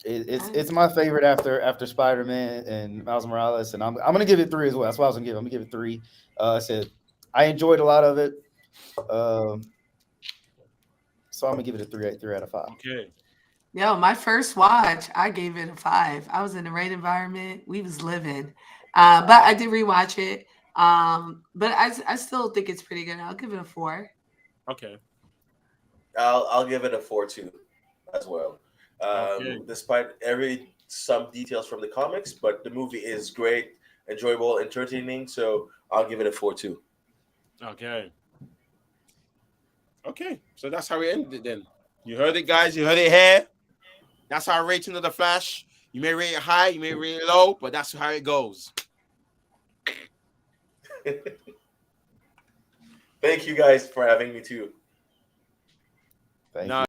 S1: it's my favorite after Spider-Man and Miles Morales, and I'm gonna give it 3 as well. That's what I was gonna give. I'm gonna give it 3. I said I enjoyed a lot of it, so I'm gonna give it a 3 out of 5.
S2: okay.
S4: Yo, my first watch, I gave it a 5. I was in the right environment. We was living. But I did rewatch it. But I still think it's pretty good. I'll give it a 4.
S2: Okay.
S3: I'll give it a 4 too, as well.
S2: Okay.
S3: Despite some details from the comics, but the movie is great, enjoyable, entertaining. So I'll give it a 4 too.
S2: Okay. So that's how we ended it then. You heard it, guys. You heard it here. That's our rating of The Flash. You may rate it high, you may rate it low, but that's how it goes.
S3: Thank you guys for having me too.
S1: Thank
S2: Nah,